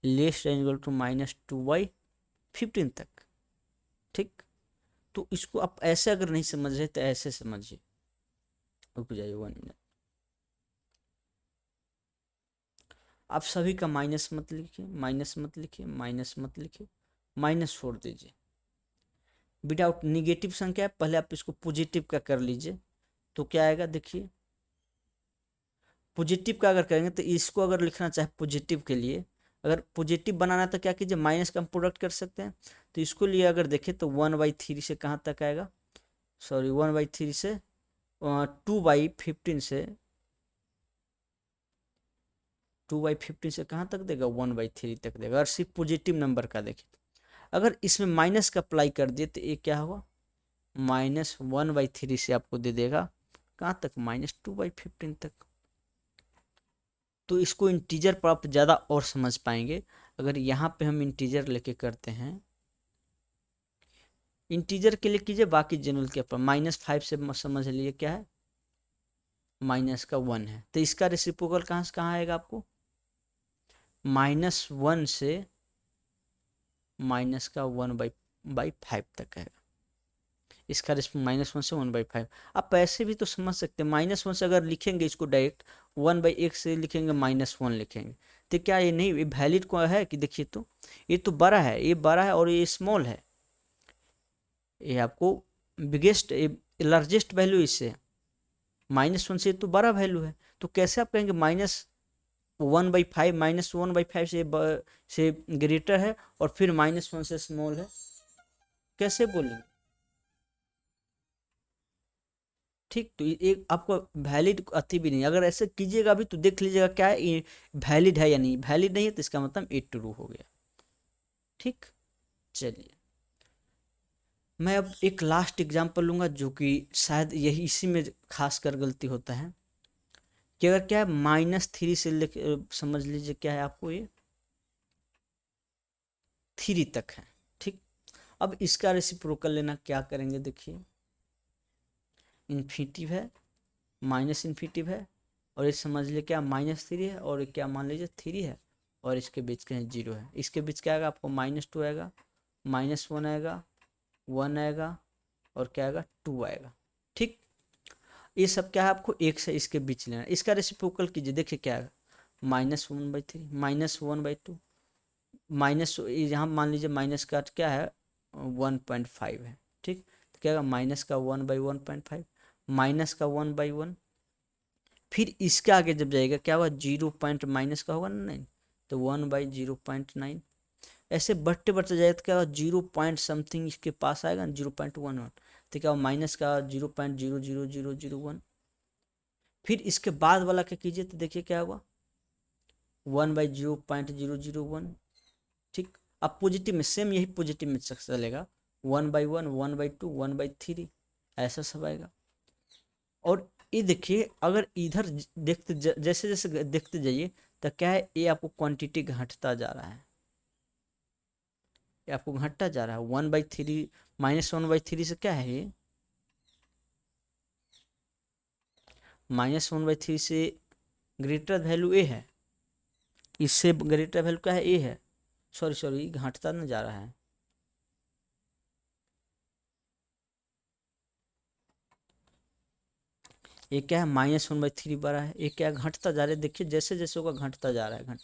लेस देन इक्वल टू -2/15 तक। ठीक, तो इसको आप ऐसे अगर नहीं समझ रहे तो ऐसे समझिए, रुक जाइए 1 मिनट, आप सभी का माइनस मत लिखिए, माइनस मत लिखिए, माइनस मत लिखिए, माइनस छोड़ दीजिए, विदाउट निगेटिव संख्या है, पहले आप इसको पॉजिटिव का कर लीजिए, तो क्या आएगा, देखिए पॉजिटिव का अगर करेंगे तो इसको अगर लिखना चाहे पॉजिटिव के लिए, अगर पॉजिटिव बनाना है तो क्या कीजिए, माइनस का हम प्रोडक्ट कर सकते हैं, तो इसको लिए अगर देखें तो 1/3 से कहाँ तक आएगा, सॉरी 1/3 से 2/15 से, 2/15 से कहाँ तक देगा, 1/3 तक देगा, अगर सिर्फ पॉजिटिव नंबर का देखें। अगर इसमें माइनस का अप्लाई कर दिए तो ये क्या होगा, -1/3 से आपको दे देगा कहाँ तक, -2/15 तक। तो इसको इंटीजर पर आप ज़्यादा और समझ पाएंगे, अगर यहाँ पे हम इंटीजर लेके करते हैं, इंटीजर के लिए कीजिए, बाकी जनरल के पर -5 से समझ लिए क्या है, माइनस का 1 है, तो इसका रेसिप्रोकल कहाँ से कहाँ आएगा आपको, -1 से माइनस का 1/5 तक आएगा, इसका -1 से 1/5। आप ऐसे भी तो समझ सकते हैं, -1 से अगर लिखेंगे इसको डायरेक्ट, 1/x से लिखेंगे -1 लिखेंगे, तो क्या ये नहीं, ये वैलिड को है कि देखिए, तो ये तो बड़ा है, ये बड़ा है और ये स्मॉल है, ये आपको बिगेस्ट लार्जेस्ट वैल्यू इससे, -1 से तो बड़ा वैल्यू है, तो कैसे आप कहेंगे -1/5, -1/5 से ग्रेटर है और फिर -1 से स्मॉल है, कैसे बोलेंगे? ठीक, तो एक आपको वैलिड अति भी नहीं, अगर ऐसे कीजिएगा अभी तो देख लीजिएगा क्या है, ये वैलिड है या नहीं, वैलिड नहीं है तो इसका मतलब ये ट्रू हो गया। ठीक, चलिए मैं अब एक लास्ट एग्जांपल लूंगा, जो कि शायद यही इसी में खास कर गलती होता है, कि अगर क्या है, -3 से समझ लीजिए क्या है, आपको ये 3 तक है। ठीक, अब इसका रेसिप्रोकल लेना क्या करेंगे, देखिए इन्फिनिटिव है, माइनस इन्फिनिटिव है, और ये समझ लीजिए क्या -3 है, और क्या मान लीजिए 3 है, और इसके बीच कहीं 0 है, इसके बीच क्या आएगा आपको, -2 आएगा, -1 आएगा, 1 आएगा, और क्या आएगा 2 आएगा। ठीक, ये सब क्या है आपको एक से इसके बीच लेना। इसका रेसिप्रोकल कीजिए, देखिए क्या आएगा -1/3 -1/2 माइनस, यहाँ मान लीजिए माइनस का क्या है 1.5 है। ठीक, तो क्या आएगा माइनस का 1/1.5 माइनस का 1/1, फिर इसके आगे जब जाएगा क्या होगा 0 पॉइंट माइनस का होगा ना 9, तो 1/0.9, ऐसे बढ़ते बढ़ते जाएगा तो क्या होगा 0 पॉइंट समथिंग इसके पास आएगा 0.11, तो क्या होगा माइनस का 0.00001। फिर इसके बाद वाला क्या कीजिए तो देखिए क्या होगा 1/0.001। ठीक, अब पॉजिटिव में सेम यही पॉजिटिव में चलेगा 1/1 1/2 1/3 ऐसा सब आएगा। और ये देखिए अगर इधर देखते जैसे जैसे देखते जाइए तो क्या है ये आपको क्वांटिटी घटता जा रहा है, ये आपको घटता जा रहा है 1/3 -1/3 से क्या है ये -1/3 से ग्रेटर वैल्यू ए है, इससे ग्रेटर वैल्यू क्या है ए है, सॉरी सॉरी घटता ना जा रहा है, ये क्या है -1/3 बड़ा है, ये क्या घटता जा रहा है, देखिए जैसे जैसे होगा घटता जा रहा है घट,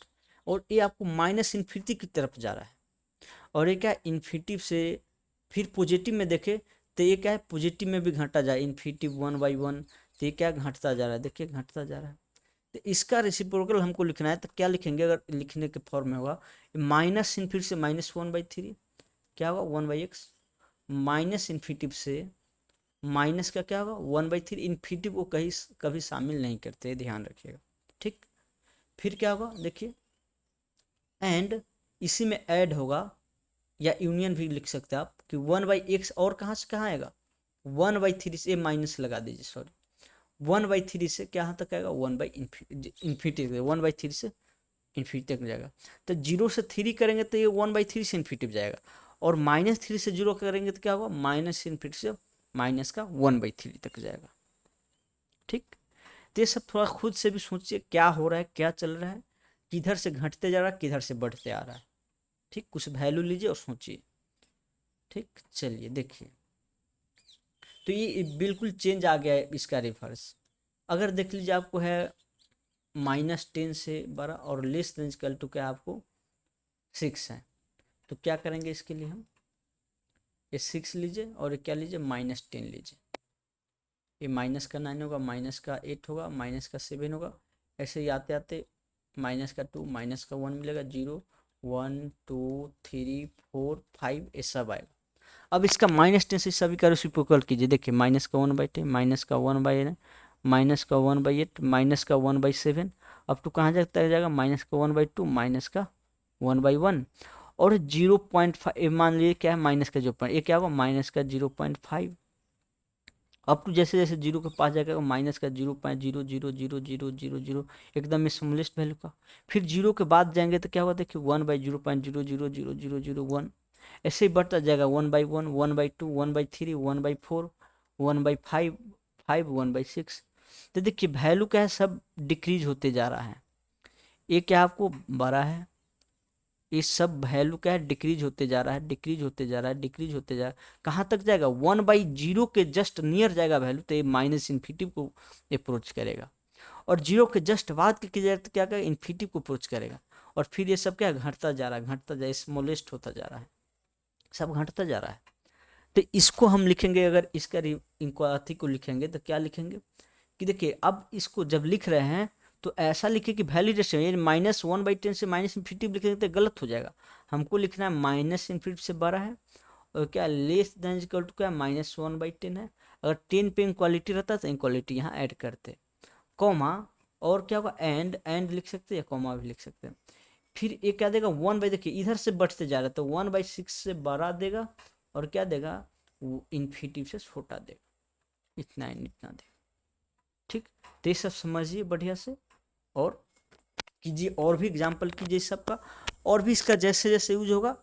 और ये आपको -इन्फिनिटी की तरफ जा रहा है। और ये क्या है इन्फिनिटी से फिर पॉजिटिव में देखे तो ये क्या है पॉजिटिव में भी घटा जाए इन्फिनिटी 1/1, तो ये क्या घटता जा रहा है, देखिए घटता जा रहा है। तो इसका रेसिप्रोकल हमको लिखना है तो क्या लिखेंगे, अगर लिखने के फॉर्म में होगा माइनस इन्फिनिटी से -1/3 क्या होगा 1/x, माइनस इन्फिनिटी से माइनस का क्या होगा 1/3, इन्फिनिटी को कहीं कभी शामिल नहीं करते, ध्यान रखिएगा। ठीक, फिर क्या होगा देखिए एंड इसी में ऐड होगा या यूनियन भी लिख सकते हैं आप कि 1/x, और कहाँ से कहाँ आएगा 1/3 से माइनस लगा दीजिए, सॉरी 1/3 से क्या तक आएगा 1/इन्फिनिटी 1/3 से इन्फिनिटी तक जाएगा। तो 0 से 3 करेंगे तो ये 1/3 से इन्फिनिटी जाएगा, और -3 से 0 करेंगे तो क्या होगा -इन्फिनिटी से माइनस का 1/3 तक जाएगा। ठीक, तो ये सब थोड़ा खुद से भी सोचिए क्या हो रहा है, क्या चल रहा है, किधर से घटते जा रहा है, किधर से बढ़ते आ रहा है। ठीक, कुछ वैल्यू लीजिए और सोचिए। ठीक, चलिए देखिए तो ये बिल्कुल चेंज आ गया है इसका रिवर्स। अगर देख लीजिए आपको है -10 से बड़ा और लेस देन इक्वल टू क्या आपको 6 है, तो क्या करेंगे इसके लिए हम ये 6 लीजिए और ये क्या लीजिए -10 लीजिए, ये माइनस का 9 होगा, माइनस का 8 होगा, माइनस का 7 होगा, ऐसे ही आते आते माइनस का 2 माइनस का 1 मिलेगा, 0 1 2 3 4 5 ये सब आएगा। अब इसका -10 से सभी का रेसिप्रोकल कीजिए, देखिए माइनस का 1/10 माइनस का 1/9 माइनस का 1/8 माइनस का 1/7 अब तो कहाँ जाता जाएगा माइनस का 1/2 माइनस का 1/1 और 0.5 मान लीजिए क्या है माइनस का 0. ये क्या होगा माइनस का 0.5 अब तो जैसे जैसे 0 के पास जाएगा माइनस का 0.00000 एकदम स्मॉलेस्ट वैल्यू का, फिर 0 के बाद जाएंगे तो क्या होगा देखिए 1/0.0000001 ऐसे ही बढ़ता जाएगा 1/1 1/2 1/3 1/4 1/5 5 1/6। तो देखिए वैल्यू क्या है सब डिक्रीज होते जा रहा है, ये क्या आपको बड़ा है, ये सब वैल्यू क्या है डिक्रीज होते जा रहा है, डिक्रीज होते जा रहा है, डिक्रीज होते जा रहा है, कहाँ तक जाएगा 1/0 के जस्ट नियर जाएगा वैल्यू, तो ये -इन्फिनिटी को अप्रोच करेगा, और 0 के जस्ट बाद की जाए तो क्या करेगा इन्फिनिटी को अप्रोच करेगा, और फिर ये सब क्या घटता जा रहा है, घटता जा स्मॉलेस्ट होता जा रहा है, सब घटता जा रहा है। तो इसको हम लिखेंगे, अगर इसका इनक्वालिटी को लिखेंगे तो क्या लिखेंगे कि देखिए अब इसको जब लिख रहे हैं तो ऐसा लिखे कि वैलिडेशन ये -1/10 से -इन्फिनिटी लिखेंगे तो गलत हो जाएगा, हमको लिखना है -इन्फिनिटी से बड़ा है और क्या लेस देन इक्वल टू क्या -1/10 है, अगर 10 पे इनक्वालिटी रहता तो इनक्वालिटी यहाँ ऐड करते, कॉमा और क्या होगा एंड लिख सकते हैं या कॉमा भी लिख सकते हैं, फिर ये क्या देगा 1/, देखिए इधर से बढ़ते जा रहा है तो 1/6 से बड़ा देगा और क्या देगा वो इन्फिनिटी से छोटा देगा, इतना इतना देगा। ठीक, तो ये सब समझिए बढ़िया से और कीजिए, और भी एग्जाम्पल कीजिए सबका, और भी इसका जैसे जैसे यूज होगा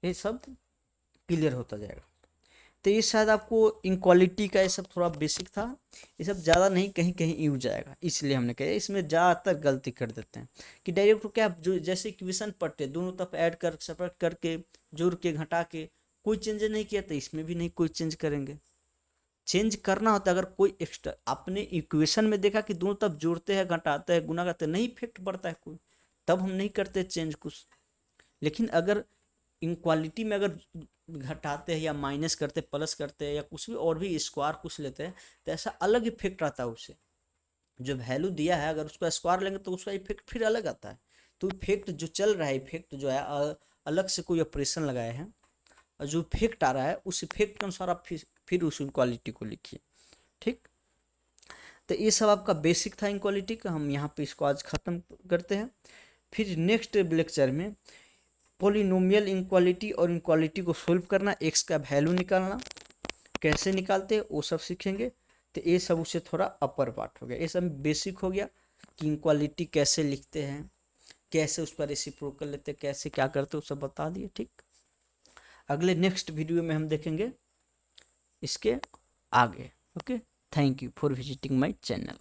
ये सब क्लियर होता जाएगा। तो ये शायद आपको इनक्वालिटी का ये सब थोड़ा बेसिक था, ये सब ज़्यादा नहीं कहीं कहीं यूज आएगा, इसलिए हमने कहा इसमें ज़्यादातर गलती कर देते हैं कि डायरेक्ट क्या जो जैसे इक्वेशन पढ़ते दोनों तरफ ऐड कर सेपरेट करके जोड़ के घटा के कोई चेंज नहीं किया तो इसमें भी नहीं कोई चेंज करेंगे। चेंज करना होता है। अगर कोई एक्स्ट्रा आपने इक्वेशन में देखा कि दोनों तरफ जोड़ते हैं, घटाते हैं, गुना करते हैं, नहीं इफेक्ट पड़ता है कोई, तब हम नहीं करते चेंज कुछ। लेकिन अगर इनक्वालिटी में अगर घटाते हैं या माइनस करते हैं, प्लस करते हैं, या कुछ भी और भी स्क्वायर कुछ लेते हैं, तो ऐसा अलग इफेक्ट आता है उससे। जो वैल्यू दिया है अगर उसका स्क्वायर लेंगे तो उसका इफेक्ट फिर अलग आता है। तो इफेक्ट जो चल रहा है, इफेक्ट जो है अलग से कोई ऑपरेशन लगाए हैं, और जो इफेक्ट आ रहा है उस इफेक्ट के अनुसार आप फिर उस इनक्वालिटी को लिखिए। ठीक, तो ये सब आपका बेसिक था इनक्वालिटी का। हम यहाँ पे इसको आज ख़त्म करते हैं। फिर नेक्स्ट लेक्चर में पॉलिनोमियल इनक्वालिटी और इनक्वालिटी को सोल्व करना, एक्स का वैल्यू निकालना कैसे निकालते हैं वो सब सीखेंगे। तो ये सब उससे थोड़ा अपर पार्ट हो गया, ये सब बेसिक हो गया कि इनक्वालिटी कैसे लिखते हैं, कैसे उस पर रेसिप्रोकल लेते हैं, कैसे क्या करते हैं, वो सब बता दिए। ठीक, अगले नेक्स्ट वीडियो में हम देखेंगे इसके आगे। Okay, thank you for visiting my channel.